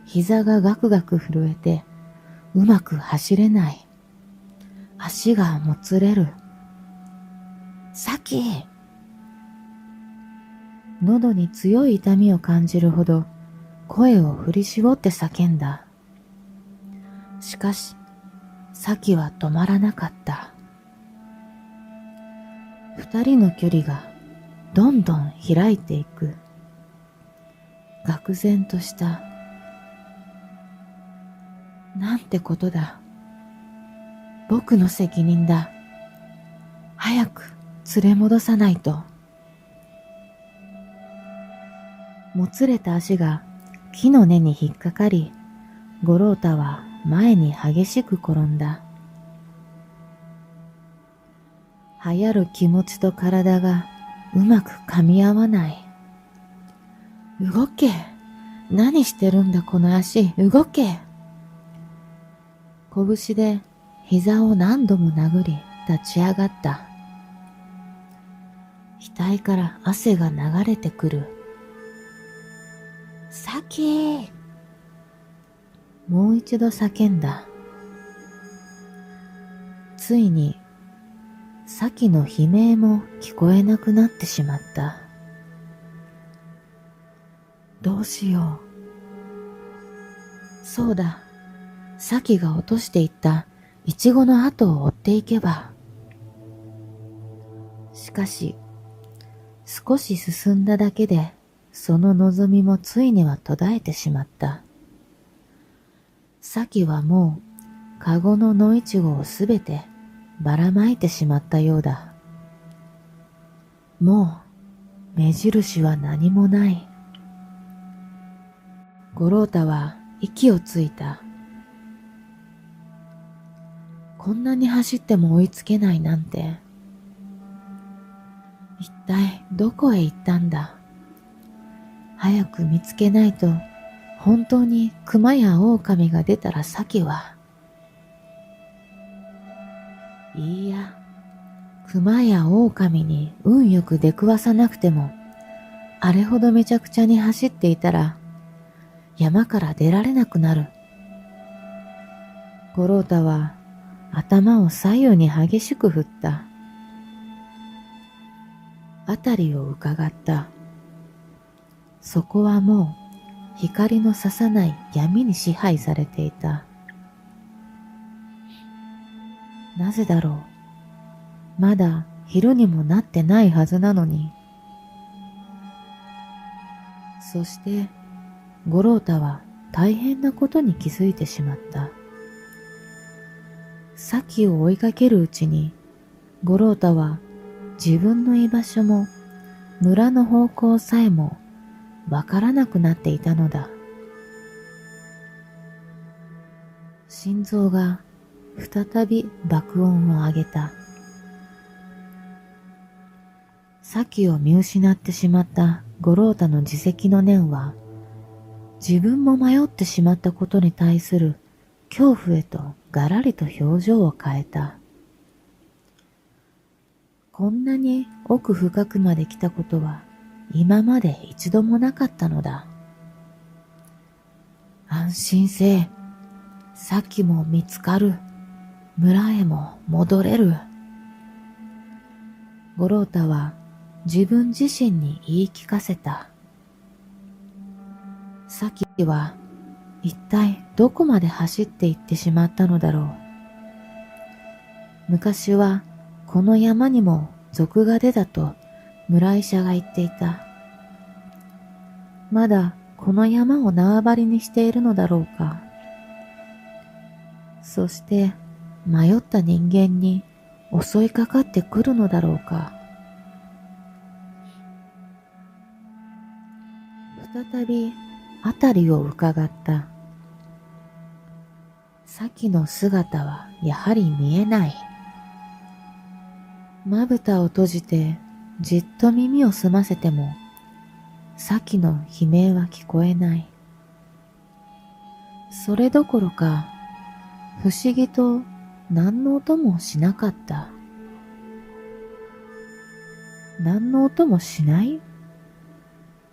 Speaker 1: 膝がガクガク震えてうまく走れない。足がもつれる。咲！喉に強い痛みを感じるほど声を振り絞って叫んだ。しかし、咲は止まらなかった。二人の距離がどんどん開いていく。愕然とした。なんてことだ。僕の責任だ。早く連れ戻さないと。もつれた足が木の根に引っかかり、五郎太は前に激しく転んだ。流行る気持ちと体がうまく噛み合わない。動け！何してるんだこの足！動け！拳で膝を何度も殴り立ち上がった。額から汗が流れてくる。咲！もう一度叫んだ。ついに咲の悲鳴も聞こえなくなってしまった。どうしよう。そうだ。咲が落としていったイチゴの跡を追っていけば。しかし、少し進んだだけでその望みもついには途絶えてしまった。咲はもうカゴの野イチゴをすべてばらまいてしまったようだ。もう目印は何もない。五郎太は息をついた。こんなに走っても追いつけないなんて。一体どこへ行ったんだ。早く見つけないと、本当に熊や狼が出たら咲は。いいや、熊や狼に運よく出くわさなくても、あれほどめちゃくちゃに走っていたら、山から出られなくなる。五郎太は頭を左右に激しく振った。あたりを伺った。そこはもう光の差さない闇に支配されていた。なぜだろう。まだ昼にもなってないはずなのに。そして五郎太は大変なことに気づいてしまった。咲を追いかけるうちに五郎太は自分の居場所も村の方向さえもわからなくなっていたのだ。心臓が再び爆音を上げた。咲を見失ってしまった五郎太の自責の念は、自分も迷ってしまったことに対する恐怖へとがらりと表情を変えた。こんなに奥深くまで来たことは今まで一度もなかったのだ。安心せえ。咲も見つかる。村へも戻れる。五郎太は自分自身に言い聞かせた。咲は一体どこまで走っていってしまったのだろう。昔はこの山にも賊が出たと村医者が言っていた。まだこの山を縄張りにしているのだろうか。そして迷った人間に襲いかかってくるのだろうか。再び辺りを伺った。咲の姿はやはり見えない。まぶたを閉じてじっと耳を澄ませても、先の悲鳴は聞こえない。それどころか、不思議と何の音もしなかった。何の音もしない？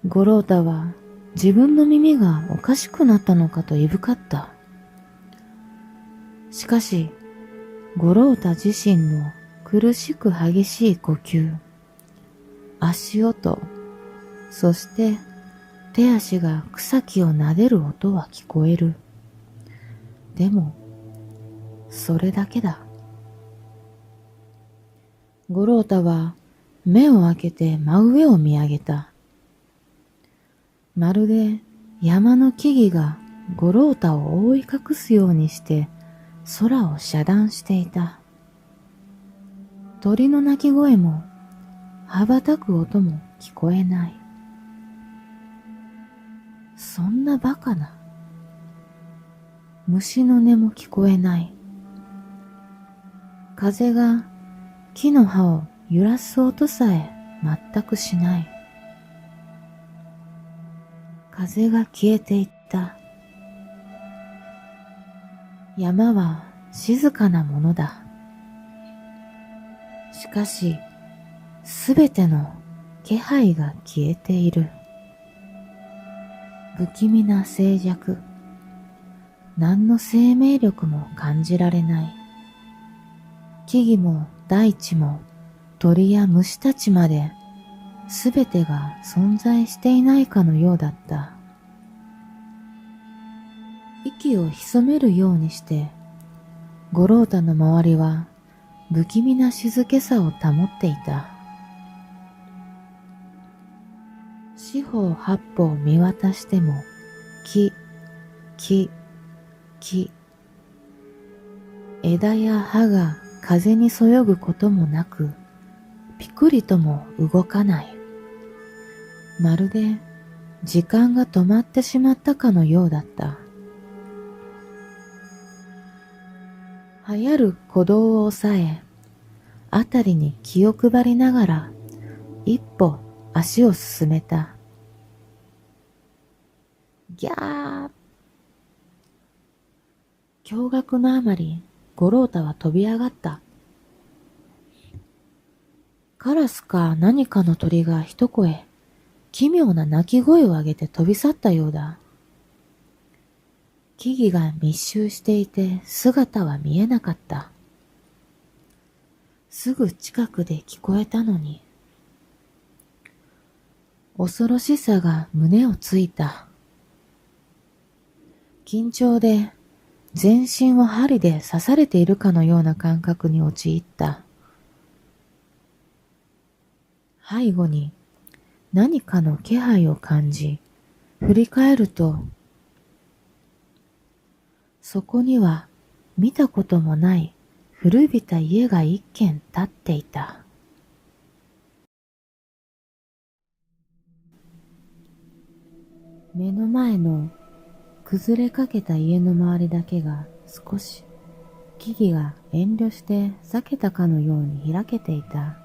Speaker 1: 五郎太は自分の耳がおかしくなったのかといぶかった。しかし、五郎太自身の苦しく激しい呼吸、足音、そして手足が草木を撫でる音は聞こえる。でも、それだけだ。五郎太は目を開けて真上を見上げた。まるで山の木々が五郎太を覆い隠すようにして空を遮断していた。鳥の鳴き声も羽ばたく音も聞こえない。そんなバカな。虫の音も聞こえない。風が木の葉を揺らす音さえ全くしない。風が消えていった。山は静かなものだ。しかし、すべての気配が消えている。不気味な静寂。何の生命力も感じられない。木々も大地も鳥や虫たちまですべてが存在していないかのようだった。息を潜めるようにして五郎太の周りは不気味な静けさを保っていた。四方八方見渡しても木、木、木。枝や葉が風にそよぐこともなく、ピクリとも動かない。まるで時間が止まってしまったかのようだった。流行る鼓動を抑え、あたりに気を配りながら、一歩足を進めた。ギャー。驚愕のあまり、五郎太は飛び上がった。カラスか何かの鳥が一声、奇妙な鳴き声を上げて飛び去ったようだ。木々が密集していて姿は見えなかった。すぐ近くで聞こえたのに。恐ろしさが胸をついた。緊張で全身を針で刺されているかのような感覚に陥った。背後に何かの気配を感じ、振り返ると、そこには見たこともない古びた家が一軒建っていた。目の前の崩れかけた家の周りだけが少し木々が遠慮して避けたかのように開けていた。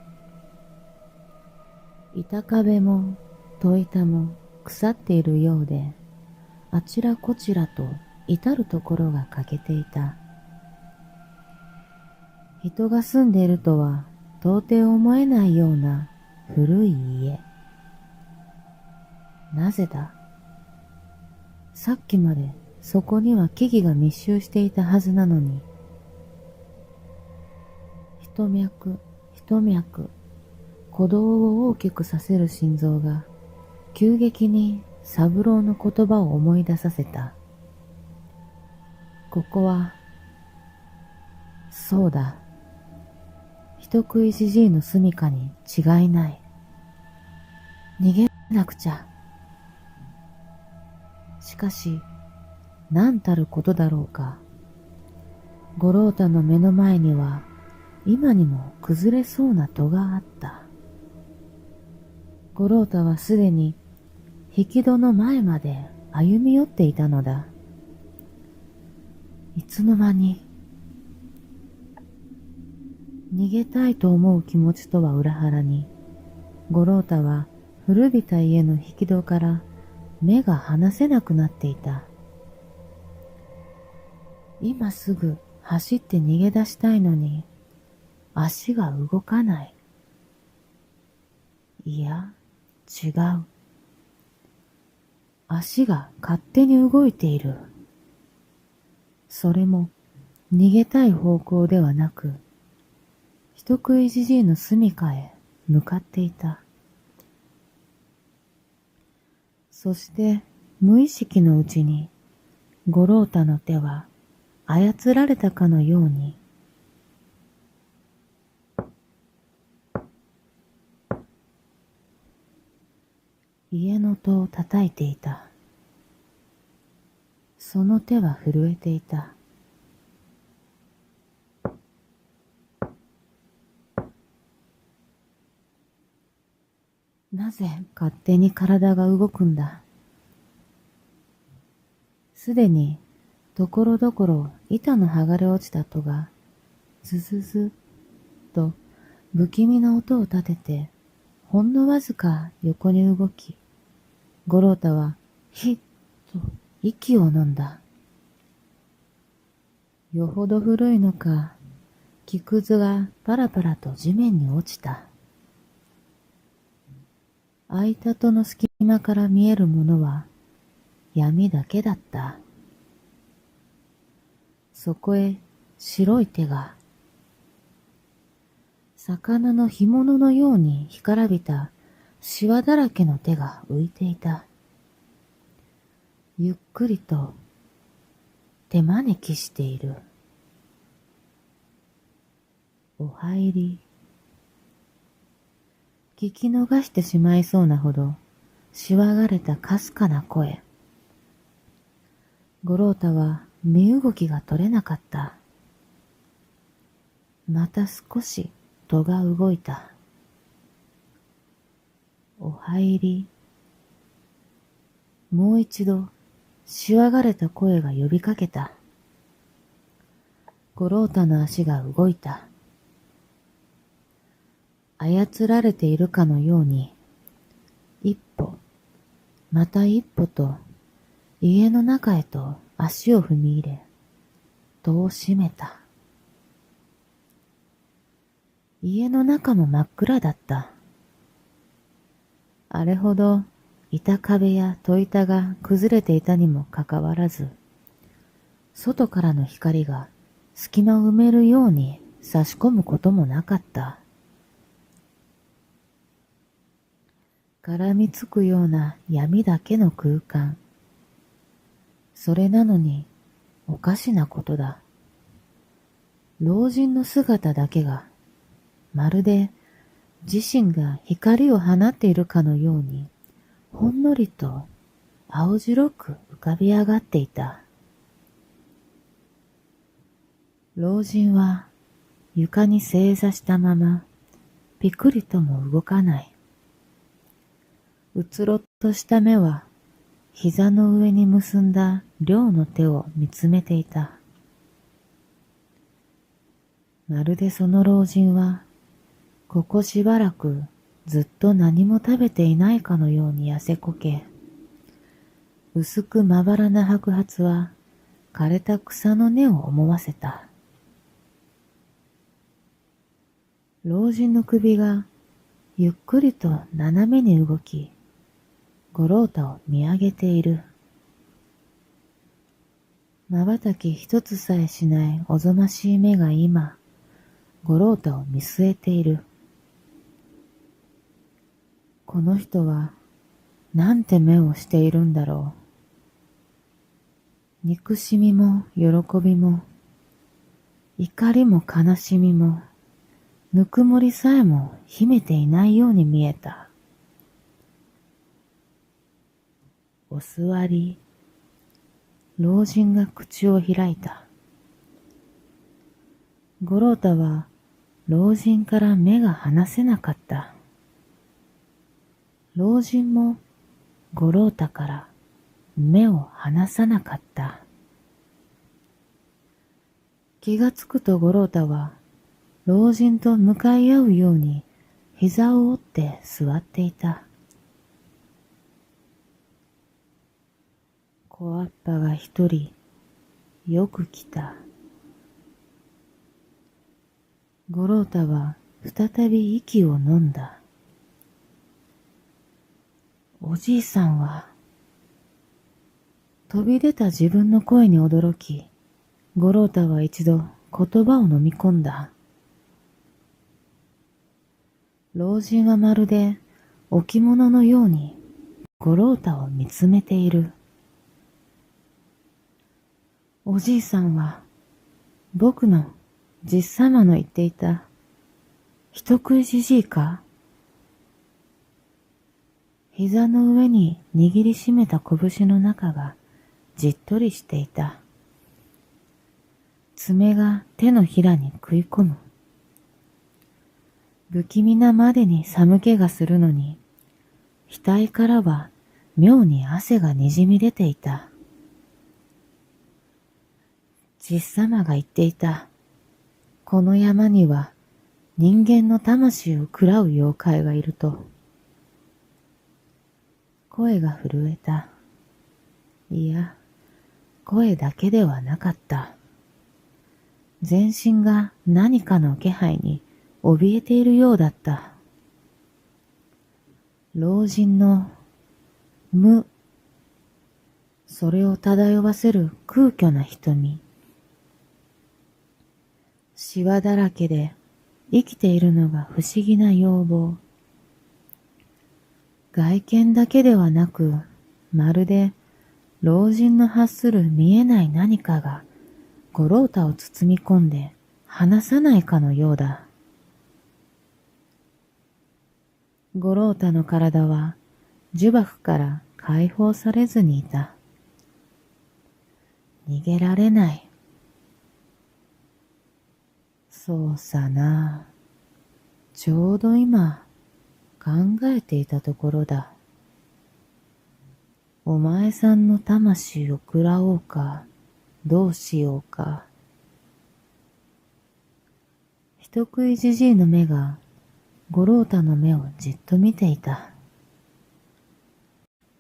Speaker 1: 板壁も戸板も腐っているようで、あちらこちらと至るところが欠けていた。人が住んでいるとは到底思えないような古い家。なぜだ？さっきまでそこには木々が密集していたはずなのに、一脈一脈鼓動を大きくさせる心臓が急激に三郎の言葉を思い出させた。ここは、そうだ、人食いじじいの住処に違いない。逃げなくちゃ。しかし、何たることだろうか。五郎太の目の前には、今にも崩れそうな戸があった。五郎太はすでに引き戸の前まで歩み寄っていたのだ。いつの間に、逃げたいと思う気持ちとは裏腹に、五郎太は古びた家の引き戸から目が離せなくなっていた。今すぐ走って逃げ出したいのに足が動かない。いや、違う。足が勝手に動いている。それも逃げたい方向ではなく、人食いじじいの住処へ向かっていた。そして無意識のうちに五郎太の手は操られたかのように、家の戸を叩いていた。その手は震えていた。なぜ勝手に体が動くんだ。すでにところどころ板の剥がれ落ちた戸がズズズと不気味な音を立ててほんのわずか横に動き、五郎太はひっと息を飲んだ。よほど古いのか、木くずがパラパラと地面に落ちた。開いた戸の隙間から見えるものは闇だけだった。そこへ白い手が、魚の干物のように干からびたシワだらけの手が浮いていた。ゆっくりと手招きしている。お入り。聞き逃してしまいそうなほどしわがれたかすかな声。五郎太は身動きが取れなかった。また少し戸が動いた。お入り。もう一度しわがれた声が呼びかけた。五郎太の足が動いた。操られているかのように、一歩、また一歩と家の中へと足を踏み入れ、戸を閉めた。家の中も真っ暗だった。あれほど板壁や戸板が崩れていたにもかかわらず、外からの光が隙間を埋めるように差し込むこともなかった。絡みつくような闇だけの空間。それなのにおかしなことだ。老人の姿だけがまるで自身が光を放っているかのようにほんのりと青白く浮かび上がっていた。老人は床に正座したままピクリとも動かない。うつろっとした目は膝の上に結んだ両の手を見つめていた。まるでその老人はここしばらくずっと何も食べていないかのように痩せこけ、薄くまばらな白髪は枯れた草の根を思わせた。老人の首がゆっくりと斜めに動き、五郎太を見上げている。瞬き一つさえしないおぞましい目が今、五郎太を見据えている。この人はなんて目をしているんだろう。憎しみも喜びも、怒りも悲しみも、ぬくもりさえも秘めていないように見えた。お座り。老人が口を開いた。五郎太は老人から目が離せなかった。老人も五郎太から目を離さなかった。気がつくと五郎太は老人と向かい合うように膝を折って座っていた。小アッパが一人よく来た。五郎太は再び息を飲んだ。おじいさんは、飛び出た自分の声に驚き、五郎太は一度言葉を飲み込んだ。老人はまるで置物のように五郎太を見つめている。おじいさんは僕のじっさまの言っていた人食いじじいか？膝の上に握りしめた拳の中がじっとりしていた。爪が手のひらに食い込む。不気味なまでに寒気がするのに、額からは妙に汗がにじみ出ていた。じっさまが言っていた。この山には人間の魂を喰らう妖怪がいると。声が震えた。いや、声だけではなかった。全身が何かの気配に怯えているようだった。老人の無、それを漂わせる空虚な瞳。シワだらけで生きているのが不思議な要望。外見だけではなく、まるで老人の発する見えない何かが五郎太を包み込んで離さないかのようだ。五郎太の体は呪縛から解放されずにいた。逃げられない。そうさな。ちょうど今考えていたところだ。お前さんの魂を喰らおうか、どうしようか。人食いじじいの目が五郎太の目をじっと見ていた。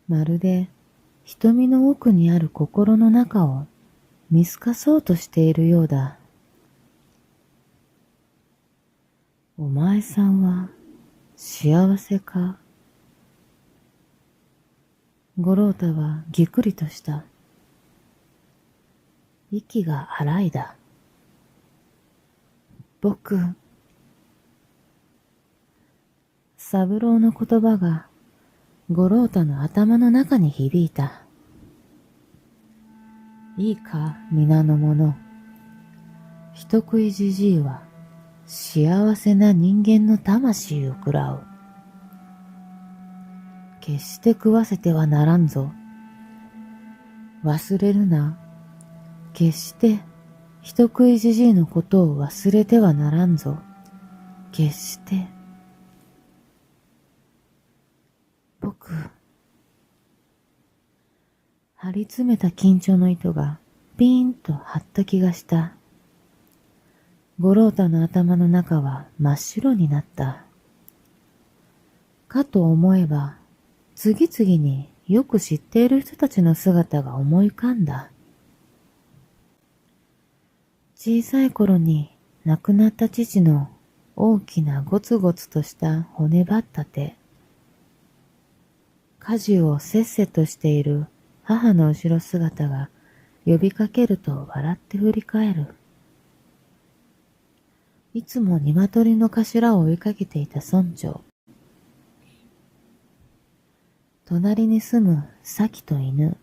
Speaker 1: まるで瞳の奥にある心の中を見透かそうとしているようだ。お前さんは幸せか？五郎太はぎくりとした。息が荒いだ。僕。三郎の言葉が五郎太の頭の中に響いた。いいか、皆の者。人食いじじいは幸せな人間の魂を喰らう。決して食わせてはならんぞ。忘れるな。決して人食いじじいのことを忘れてはならんぞ。決して。僕。張り詰めた緊張の糸がピーンと張った気がした。五郎太の頭の中は真っ白になった。かと思えば、次々によく知っている人たちの姿が思い浮かんだ。小さい頃に亡くなった父の大きなゴツゴツとした骨ばった手。家事をせっせとしている母の後ろ姿が呼びかけると笑って振り返る。いつも鶏の頭を追いかけていた村長。隣に住む咲と犬。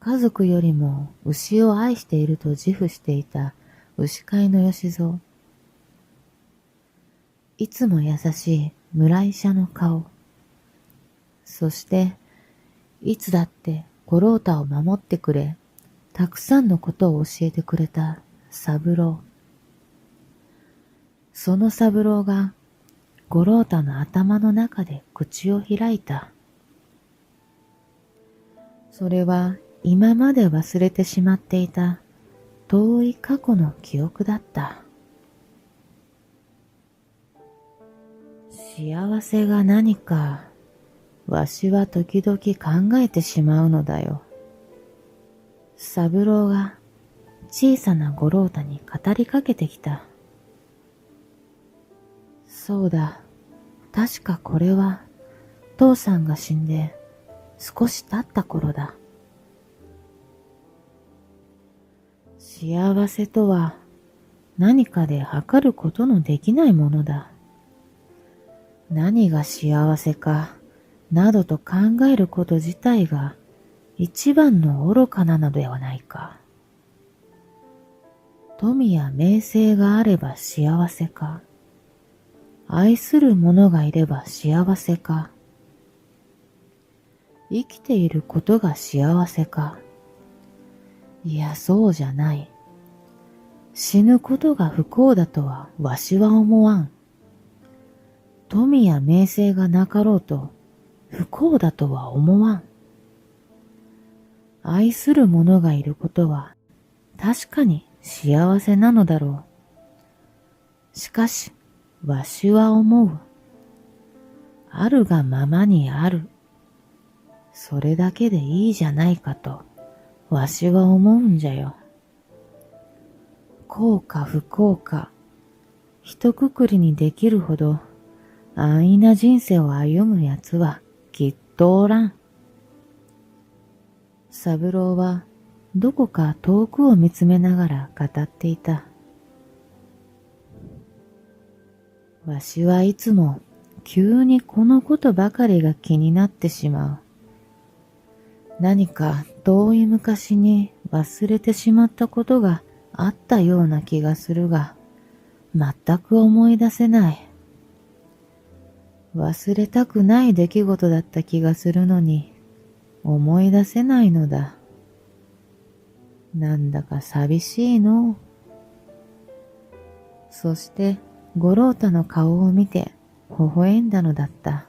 Speaker 1: 家族よりも牛を愛していると自負していた牛飼いの吉蔵。いつも優しい村医者の顔。そして、いつだって五郎太を守ってくれ、たくさんのことを教えてくれた三郎。その三郎が五郎太の頭の中で口を開いた。それは今まで忘れてしまっていた遠い過去の記憶だった。幸せが何かわしは時々考えてしまうのだよ。三郎が小さな五郎太に語りかけてきた。そうだ、確かこれは父さんが死んで少し経った頃だ。幸せとは何かで測ることのできないものだ。何が幸せかなどと考えること自体が一番の愚かなのではないか。富や名声があれば幸せか、愛する者がいれば幸せか、生きていることが幸せか。いや、そうじゃない。死ぬことが不幸だとはわしは思わん。富や名声がなかろうと不幸だとは思わん。愛する者がいることは確かに幸せなのだろう。しかし、わしは思う。あるがままにある。それだけでいいじゃないかと、わしは思うんじゃよ。幸か不幸か、一括りにできるほど安易な人生を歩むやつはきっとおらん。三郎はどこか遠くを見つめながら語っていた。わしはいつも急にこのことばかりが気になってしまう。何か遠い昔に忘れてしまったことがあったような気がするが、全く思い出せない。忘れたくない出来事だった気がするのに、思い出せないのだ。なんだか寂しいの。そして五郎太の顔を見て微笑んだのだった。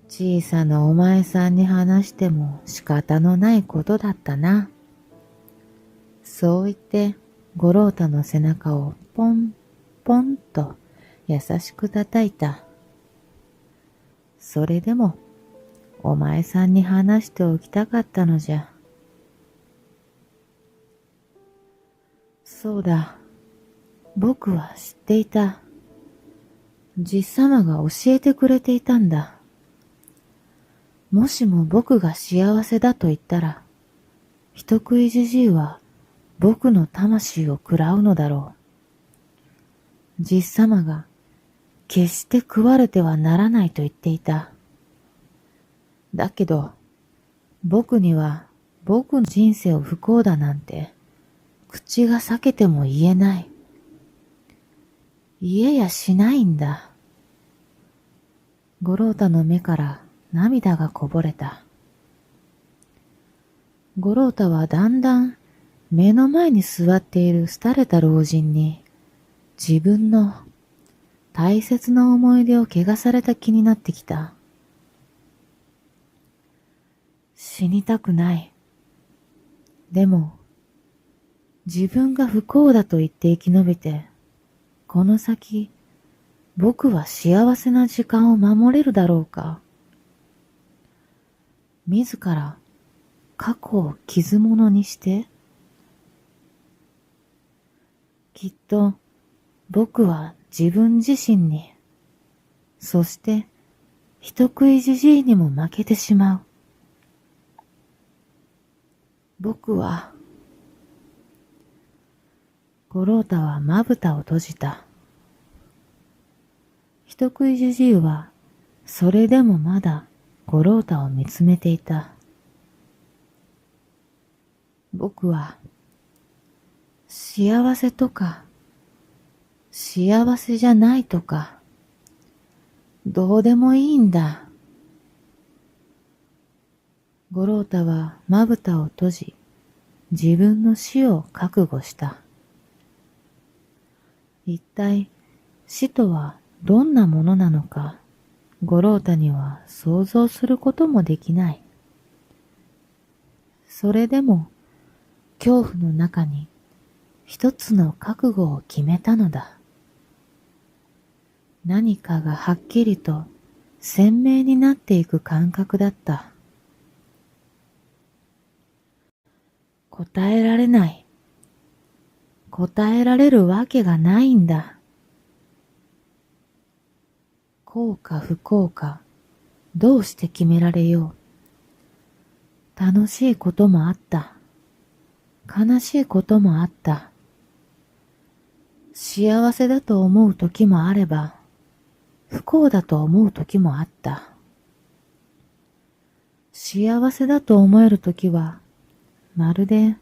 Speaker 1: 小さなお前さんに話しても仕方のないことだったな。そう言って五郎太の背中をポンポンと優しく叩いた。それでもお前さんに話しておきたかったのじゃ。そうだ、僕は知っていた。じっさまが教えてくれていたんだ。もしも僕が幸せだと言ったら、人食いじじいは僕の魂を食らうのだろう。じっさまが決して食われてはならないと言っていた。だけど、僕には僕の人生を不幸だなんて口が裂けても言えない。言えやしないんだ。五郎太の目から涙がこぼれた。五郎太はだんだん目の前に座っている廃れた老人に自分の大切な思い出を汚された気になってきた。死にたくない。でも、自分が不幸だと言って生き延びて、この先、僕は幸せな時間を守れるだろうか。自ら過去を傷物にして、きっと僕は自分自身に、そして人食いじじいにも負けてしまう。僕は、五郎太はまぶたを閉じた。人食いじじいはそれでもまだ五郎太を見つめていた。僕は幸せとか幸せじゃないとかどうでもいいんだ。五郎太はまぶたを閉じ自分の死を覚悟した。一体死とはどんなものなのか、五郎太には想像することもできない。それでも恐怖の中に一つの覚悟を決めたのだ。何かがはっきりと鮮明になっていく感覚だった。答えられない。答えられるわけがないんだ。幸か不幸か、どうして決められよう。楽しいこともあった。悲しいこともあった。幸せだと思う時もあれば、不幸だと思う時もあった。幸せだと思える時は、まるで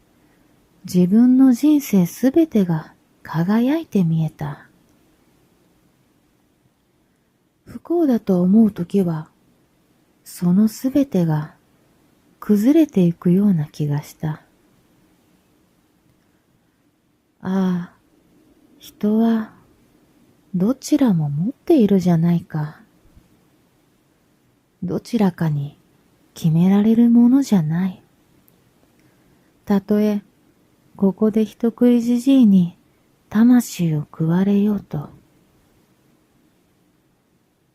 Speaker 1: 自分の人生すべてが輝いて見えた。不幸だと思う時は、そのすべてが崩れていくような気がした。ああ、人はどちらも持っているじゃないか。どちらかに決められるものじゃない。たとえここで人食いじじいに魂を食われようと。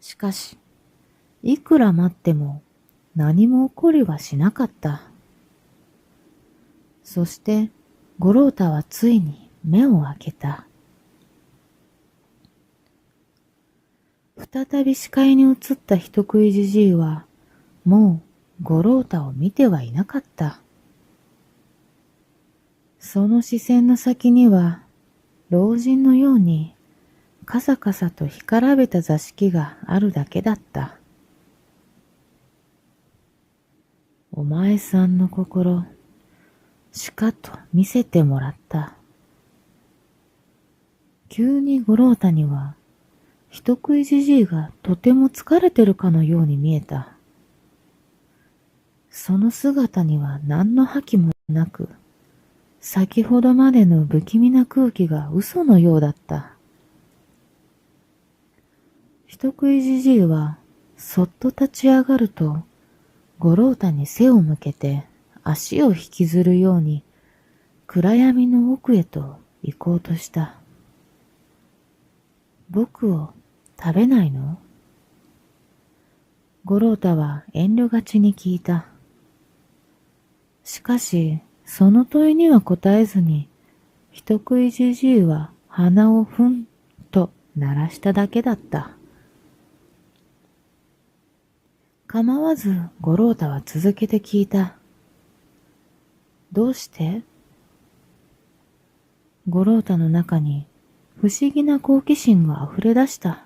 Speaker 1: しかし、いくら待っても何も起こりはしなかった。そして、五郎太はついに目を開けた。再び視界に映った人食いじじいは、もう五郎太を見てはいなかった。その視線の先には、老人のようにカサカサと干からべた座敷があるだけだった。お前さんの心、しかと見せてもらった。急に五郎太には、人食いじじいがとても疲れてるかのように見えた。その姿には何の覇気もなく、先ほどまでの不気味な空気が嘘のようだった。人食いじじいはそっと立ち上がると、五郎太に背を向けて足を引きずるように暗闇の奥へと行こうとした。僕を食べないの？五郎太は遠慮がちに聞いた。しかし、その問いには答えずに、人食いじじいは鼻をふんと鳴らしただけだった。構わず五郎太は続けて聞いた。どうして？五郎太の中に不思議な好奇心が溢れ出した。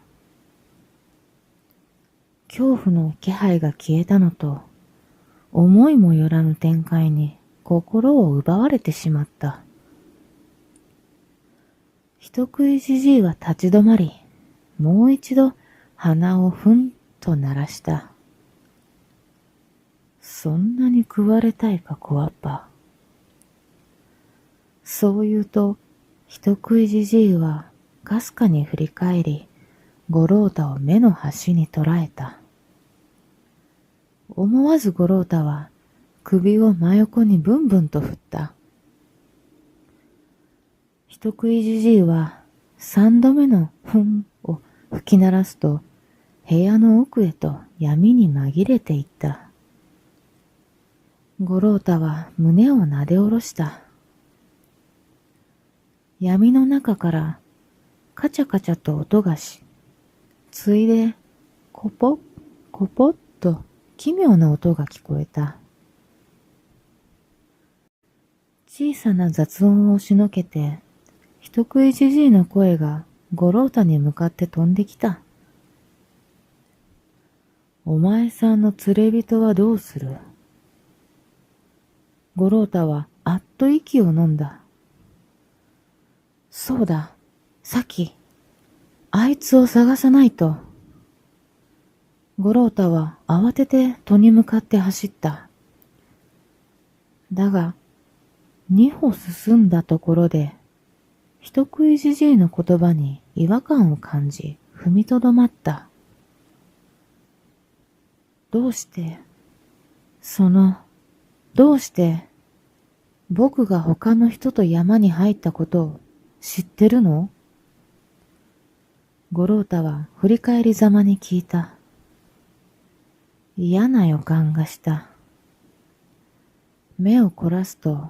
Speaker 1: 恐怖の気配が消えたのと、思いもよらぬ展開に心を奪われてしまった。人食いじじいは立ち止まり、もう一度鼻をふんと鳴らした。そんなに食われたいか、小わっぱ。そう言うと、人食いじじいはかすかに振り返り、五郎太を目の端に捉えた。思わず五郎太は首を真横にブンブンと振った。人食いじじいは三度目のふんを吹き鳴らすと、部屋の奥へと闇に紛れていった。五郎太は胸をなで下ろした。闇の中からカチャカチャと音がし、ついでコポッコポッと奇妙な音が聞こえた。小さな雑音を押しのけて、人食いじじいの声が五郎太に向かって飛んできた。お前さんの連れ人はどうする？五郎太はあっと息を飲んだ。そうだ、さき、あいつを探さないと。五郎太は慌てて戸に向かって走った。だが、二歩進んだところで、人食いじじいの言葉に違和感を感じ、踏みとどまった。どうして、どうして、僕が他の人と山に入ったことを知ってるの？五郎太は振り返りざまに聞いた。嫌な予感がした。目を凝らすと、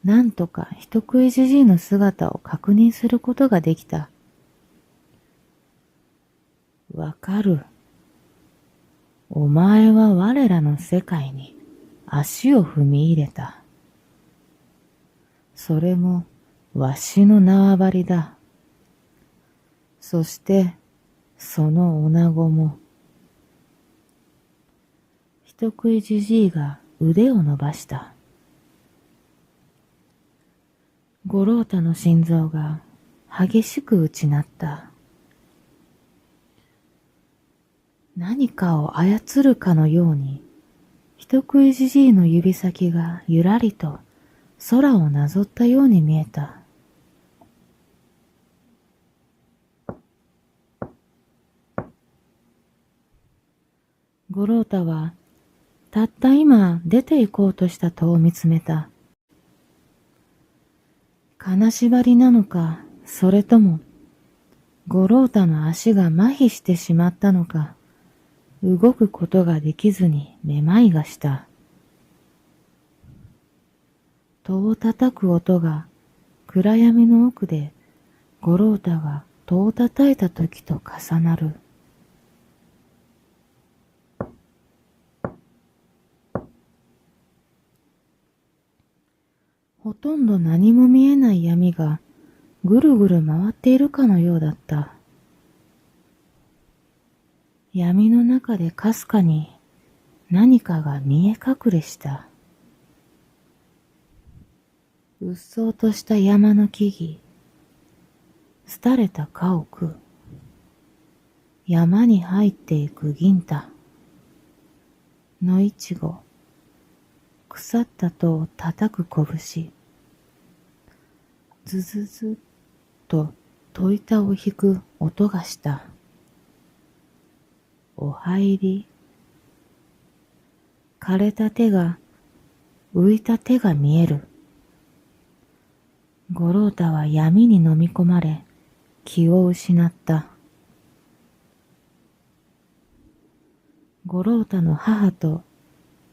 Speaker 1: なんとか人食いじじいの姿を確認することができた。わかる。お前は我らの世界に足を踏み入れた。それもわしの縄張りだ。そしてその女子も。人食いじじいが腕を伸ばした。五郎太の心臓が激しく打ち鳴った。何かを操るかのように、人食いじじいの指先がゆらりと空をなぞったように見えた。五郎太はたった今出て行こうとした戸を見つめた。金縛りなのか、それとも五郎太の足が麻痺してしまったのか、動くことができずにめまいがした。戸を叩く音が暗闇の奥で五郎太が戸を叩いた時と重なる。ほとんど何も見えない闇がぐるぐる回っているかのようだった。闇の中でかすかに何かが見え隠れした。うっそうとした山の木々、廃れた家屋、山に入っていく銀太、野いちご、腐った戸を叩く拳、ズズズッと戸板を引く音がした。お入り。枯れた手が、浮いた手が見える。五郎太は闇に飲み込まれ、気を失った。五郎太の母と、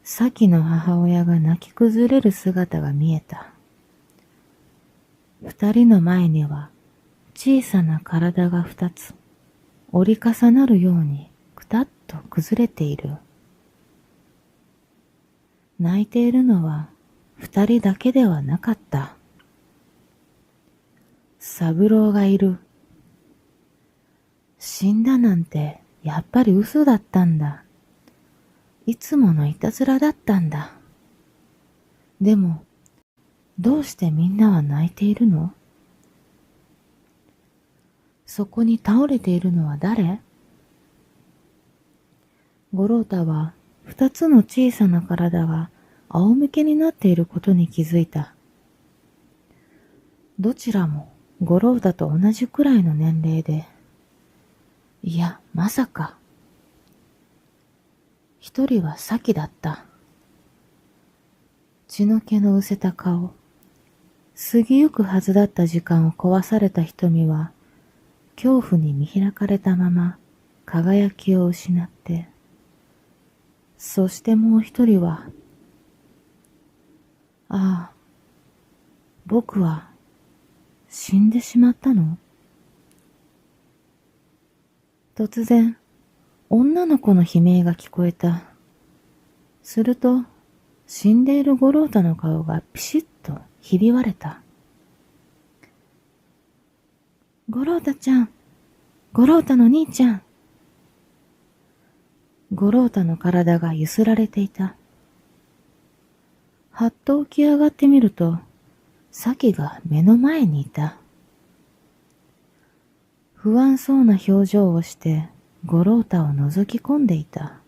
Speaker 1: 先の母親が泣き崩れる姿が見えた。二人の前には、小さな体が二つ、折り重なるようにくたっと崩れている。泣いているのは二人だけではなかった。三郎がいる。死んだなんてやっぱり嘘だったんだ。いつものいたずらだったんだ。でも、どうしてみんなは泣いているの？そこに倒れているのは誰？五郎太は二つの小さな体が仰向けになっていることに気づいた。どちらも五郎太と同じくらいの年齢で、いや、まさか。一人は先だった。血の気の失せた顔、過ぎゆくはずだった時間を壊された瞳は、恐怖に見開かれたまま輝きを失って、そしてもう一人は、ああ、僕は死んでしまったの？突然、女の子の悲鳴が聞こえた。すると、死んでいる五郎太の顔がピシッとひび割れた。五郎太ちゃん、五郎太の兄ちゃん。五郎太の体がゆすられていた。はっと起き上がってみると、咲が目の前にいた。不安そうな表情をして五郎太を覗き込んでいた。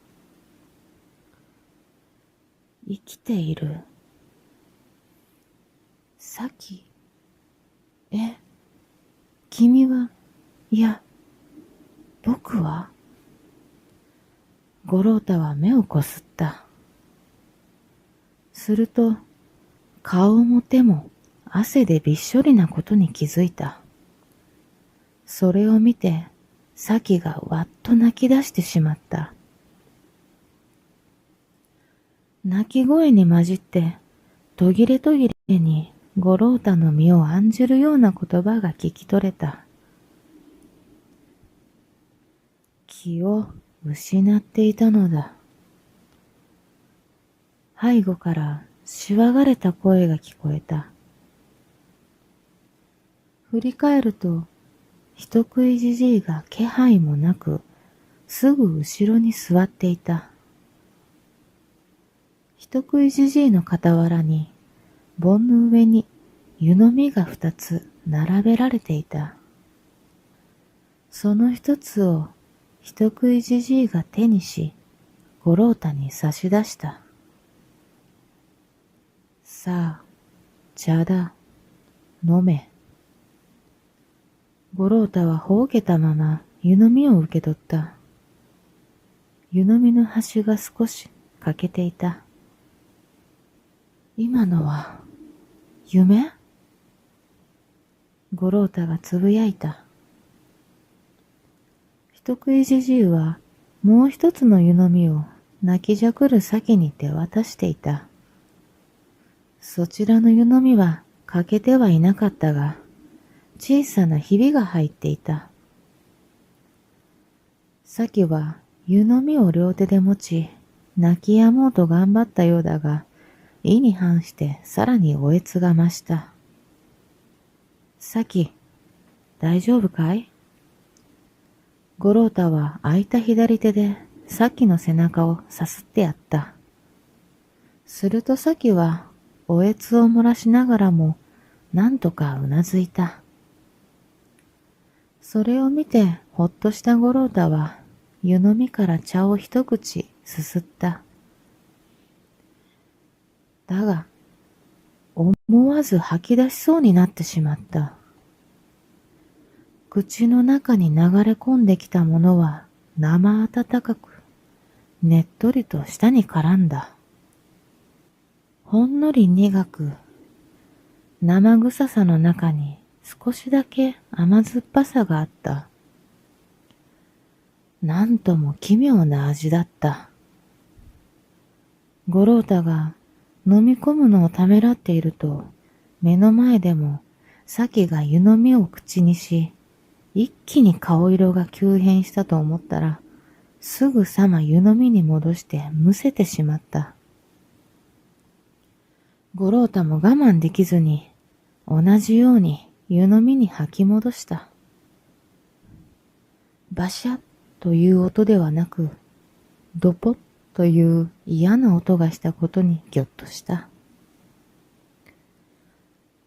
Speaker 1: 生きている。咲。君は、いや、僕は？五郎太は目をこすった。すると、顔も手も汗でびっしょりなことに気づいた。それを見て、咲がわっと泣き出してしまった。泣き声に混じって、途切れ途切れに五郎太の身を案じるような言葉が聞き取れた。気を失っていたのだ。背後からしわがれた声が聞こえた。振り返ると、人食いじじいが気配もなく、すぐ後ろに座っていた。人食いじじいの傍らに、盆の上に湯飲みが2つ並べられていた。その一つを人食いじじいが手にし、五郎太に差し出した。さあ、茶だ、飲め。五郎太はほうけたまま湯飲みを受け取った。湯飲みの端が少し欠けていた。今のは、夢？五郎太がつぶやいた。人食いじじいはもう一つの湯飲みを泣きじゃくる先に手渡していた。そちらの湯飲みは欠けてはいなかったが、小さなひびが入っていた。先は湯飲みを両手で持ち、泣き止もうと頑張ったようだが、意に反してさらにおえつが増した。先、大丈夫かい？五郎太は空いた左手で先の背中をさすってやった。すると先はおえつを漏らしながらもなんとかうなずいた。それを見てほっとした五郎太は湯飲みから茶を一口すすった。だが、思わず吐き出しそうになってしまった。口の中に流れ込んできたものは生温かく、ねっとりと舌に絡んだ。ほんのり苦く、生臭さの中に少しだけ甘酸っぱさがあった。なんとも奇妙な味だった。五郎太が飲み込むのをためらっていると、目の前でも先が湯飲みを口にし、一気に顔色が急変したと思ったら、すぐさま湯飲みに戻してむせてしまった。五郎太も我慢できずに、同じように湯飲みに吐き戻した。バシャッという音ではなく、ドポッという嫌な音がしたことにぎょっとした。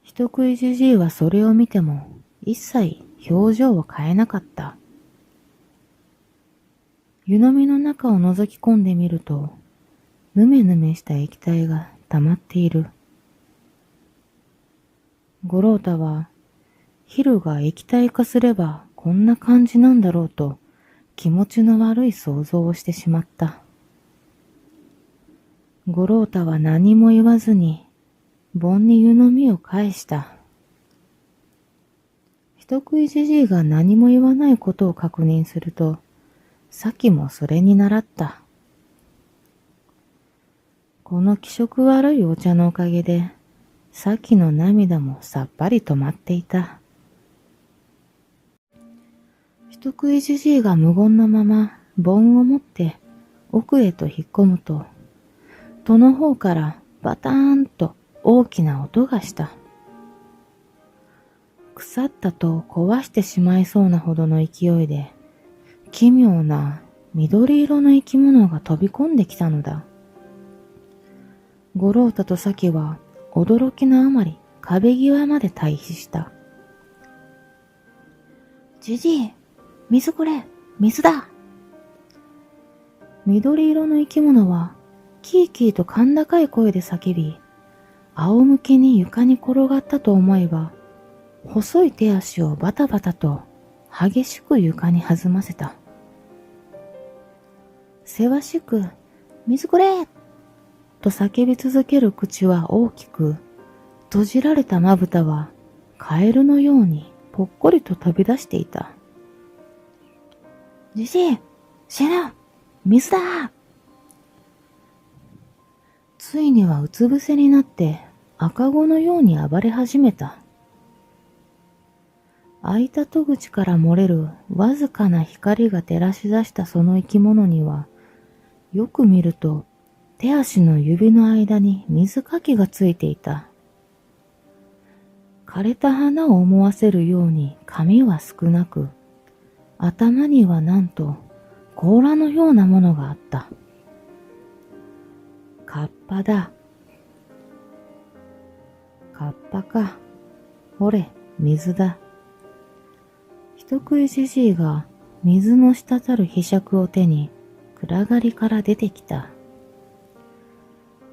Speaker 1: 人食いじじいはそれを見ても一切表情を変えなかった。湯飲みの中を覗き込んでみると、ぬめぬめした液体が溜まっている。五郎太は、昼が液体化すればこんな感じなんだろうと気持ちの悪い想像をしてしまった。五郎太は何も言わずに、盆に湯飲みを返した。人食いじじいが何も言わないことを確認すると、さきもそれに倣った。この気色悪いお茶のおかげで、さっきの涙もさっぱり止まっていた。人食いじじいが無言のまま盆を持って奥へと引っ込むと、戸の方からバターンと大きな音がした。腐った戸を壊してしまいそうなほどの勢いで、奇妙な緑色の生き物が飛び込んできたのだ。五郎太と咲は驚きのあまり壁際まで退避した。じじい、水これ、水だ。緑色の生き物はキーキーと甲高い声で叫び、仰向けに床に転がったと思えば、細い手足をバタバタと激しく床に弾ませた。せわしく、水これと叫び続ける口は大きく、閉じられたまぶたはカエルのようにぽっこりと飛び出していた。じじい、死ぬ、水だ。ついにはうつ伏せになって赤子のように暴れ始めた。開いた戸口から漏れるわずかな光が照らし出したその生き物には、よく見ると手足の指の間に水かきがついていた。枯れた花を思わせるように髪は少なく、頭にはなんと甲羅のようなものがあった。カッパだ。カッパか。ほれ、水だ。人食いじじいが水の滴るひしゃくを手に暗がりから出てきた。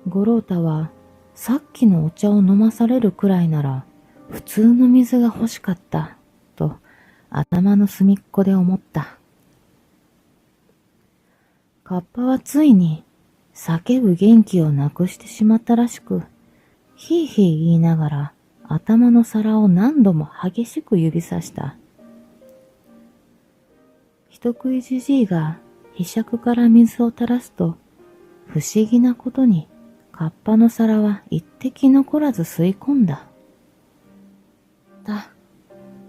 Speaker 1: 五郎太はさっきのお茶を飲まされるくらいなら普通の水が欲しかったと頭の隅っこで思った。カッパはついに叫ぶ元気をなくしてしまったらしく、ひいひい言いながら頭の皿を何度も激しく指さした。人食いじじいがひしゃくから水を垂らすと、不思議なことにカッパの皿は一滴残らず吸い込んだ。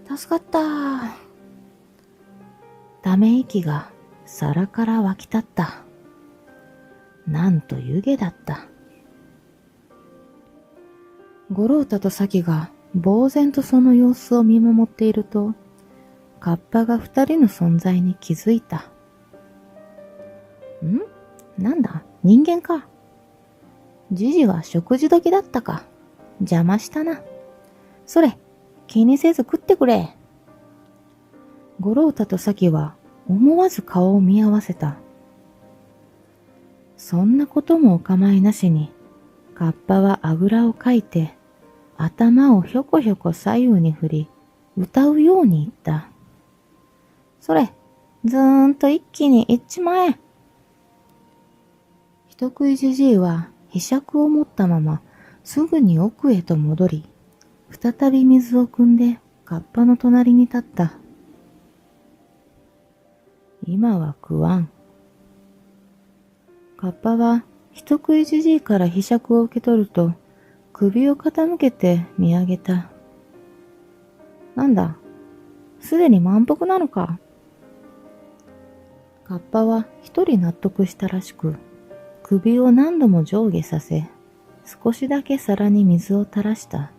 Speaker 1: 助かったー。ため息が皿から湧き立った。なんと湯気だった。五郎太とサキが呆然とその様子を見守っていると、カッパが二人の存在に気づいた。なんだ、人間か。じじは食事時だったか。邪魔したな。それ、気にせず食ってくれ。五郎太とサキは思わず顔を見合わせた。そんなこともお構いなしに、カッパはあぐらをかいて、頭をひょこひょこ左右に振り、歌うように言った。それ、ずーんと一気に行っちまえ。人食いじじいは、ひしゃくを持ったまま、すぐに奥へと戻り、再び水を汲んで、カッパの隣に立った。今は食わん。カッパは、人食いじじいからひしゃくを受け取ると、首を傾けて見上げた。なんだ、すでに満腹なのか。カッパは一人納得したらしく、首を何度も上下させ、少しだけ皿に水を垂らした。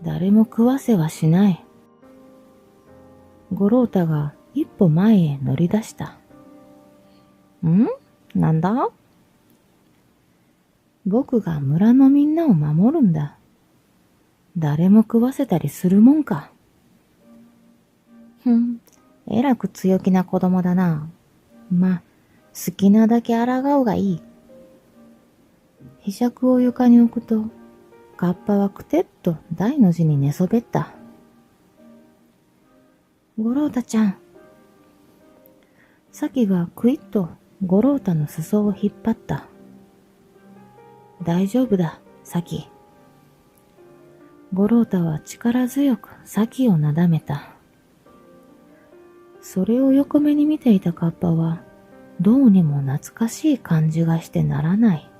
Speaker 1: 誰も食わせはしない。五郎太が一歩前へ乗り出した。なんだ？僕が村のみんなを守るんだ。誰も食わせたりするもんか。えらく強気な子供だな。好きなだけ抗うがいい。ひしゃくを床に置くと、カッパはくてっと大の字に寝そべった。五郎太ちゃん。サキがクイッと五郎太の裾を引っ張った。大丈夫だ、サキ。五郎太は力強くサキをなだめた。それを横目に見ていたカッパは、どうにも懐かしい感じがしてならない。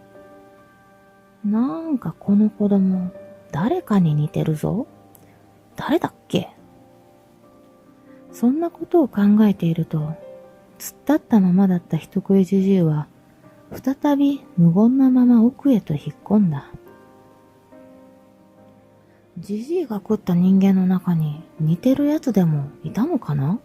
Speaker 1: なんかこの子供、誰かに似てるぞ。誰だっけ？そんなことを考えていると、突っ立ったままだった人食いじじいは、再び無言なまま奥へと引っ込んだ。じじいが食った人間の中に似てるやつでもいたのかな？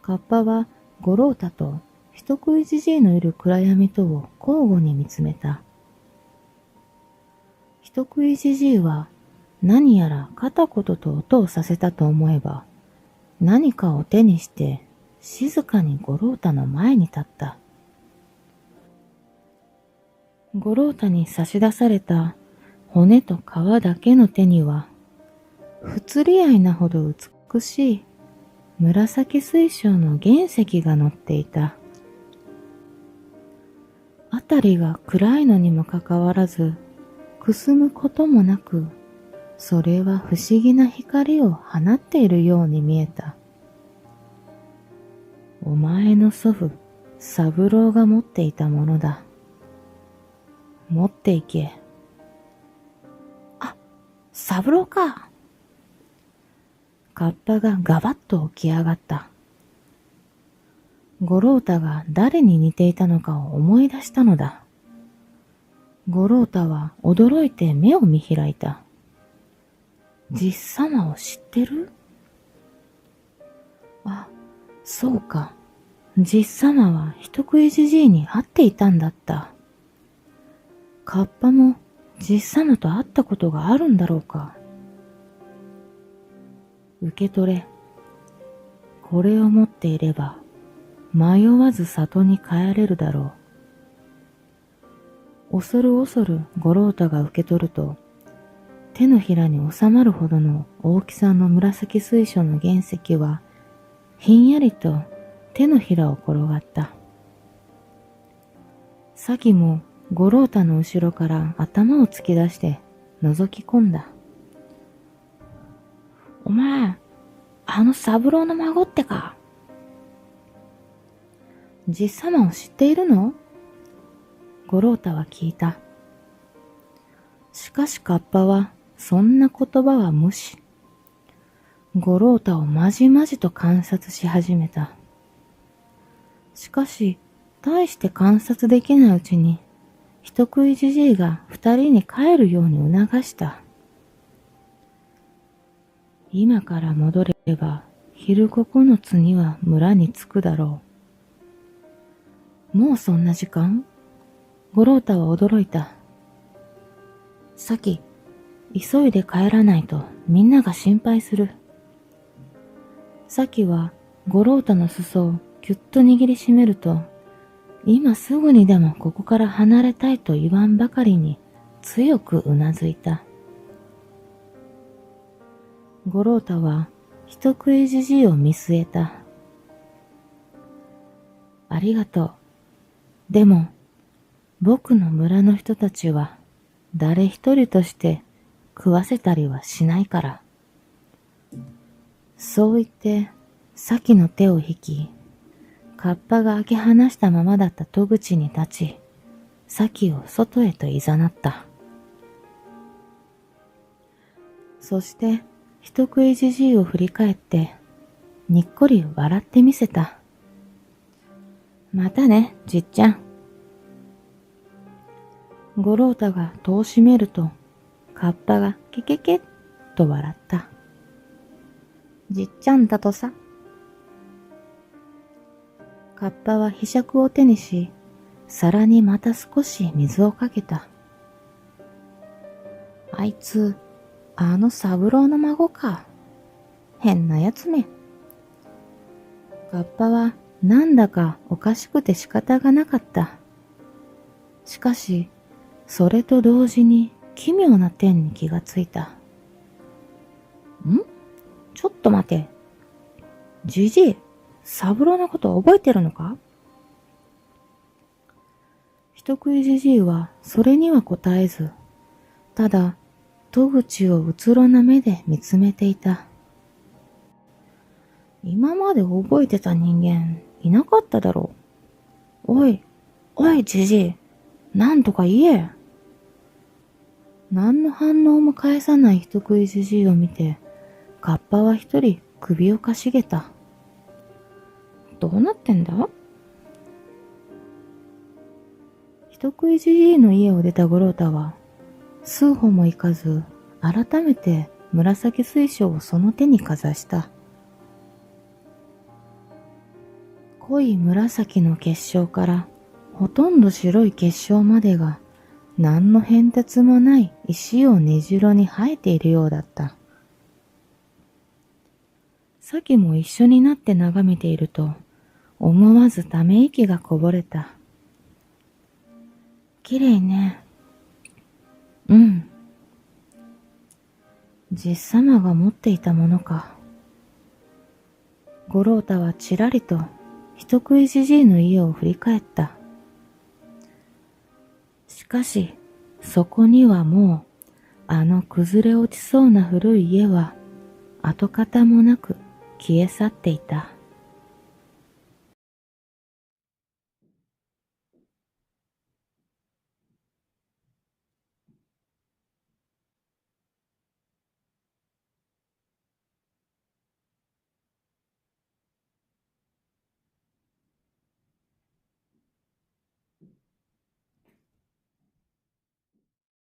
Speaker 1: カッパは五郎太と人食いじじいのいる暗闇とを交互に見つめた。人食いじじいは何やら片言と音をさせたと思えば、何かを手にして静かに五郎太の前に立った。五郎太に差し出された骨と皮だけの手には、不釣り合いなほど美しい紫水晶の原石が乗っていた。あたりが暗いのにもかかわらず、くすむこともなく、それは不思議な光を放っているように見えた。お前の祖父、三郎が持っていたものだ。持っていけ。あ、三郎か。カッパがガバッと起き上がった。五郎太が誰に似ていたのかを思い出したのだ。五郎太は驚いて目を見開いた。じっさまを知ってる？あ、そうか。じっさまは人食いじじいに会っていたんだった。カッパもじっさまと会ったことがあるんだろうか。受け取れ。これを持っていれば迷わず里に帰れるだろう。恐る恐る五郎太が受け取ると、手のひらに収まるほどの大きさの紫水晶の原石はひんやりと手のひらを転がった。サキも五郎太の後ろから頭を突き出して覗き込んだ。お前、あの三郎の孫ってか。じっさまを知っているの？五郎太は聞いた。しかしカッパはそんな言葉は無視。五郎太をまじまじと観察し始めた。しかし、大して観察できないうちに、人食いじじいが二人に帰るように促した。今から戻れば、昼9つには村に着くだろう。もうそんな時間？五郎太は驚いた。さき、急いで帰らないとみんなが心配する。さきは五郎太の裾をぎゅっと握りしめると、今すぐにでもここから離れたいと言わんばかりに強くうなずいた。五郎太は人食いじじいを見据えた。ありがとう。でも、僕の村の人たちは誰一人として食わせたりはしないから。そう言って、サキの手を引き、カッパが開け放したままだった戸口に立ち、サキを外へと誘った。そして、人食いじじいを振り返って、にっこり笑ってみせた。またね、じっちゃん。五郎太が戸を閉めると、カッパがケケケッと笑った。じっちゃんだとさ。カッパはひしゃくを手にし、皿にまた少し水をかけた。あいつ、あの三郎の孫か。変なやつめ。カッパはなんだかおかしくて仕方がなかった。しかし、それと同時に奇妙な点に気がついた。ちょっと待て。じじい、三郎のこと覚えてるのか？人食いじじいはそれには答えず、ただ戸口をうつろな目で見つめていた。今まで覚えてた人間いなかっただろう。おいじじい、なんとか言え。何の反応も返さない人食いじじいを見て、カッパは一人首をかしげた。どうなってんだ？人食いじじいの家を出た五郎太は、数歩も行かず、改めて紫水晶をその手にかざした。濃い紫の結晶からほとんど白い結晶までが何の変哲もない石を根城に生えているようだった。サキも一緒になって眺めていると思わずため息がこぼれた。きれいね。うん。じっさまが持っていたものか。五郎太はちらりと人食いじじいの家を振り返った。しかし、そこにはもう、あの崩れ落ちそうな古い家は、跡形もなく消え去っていた。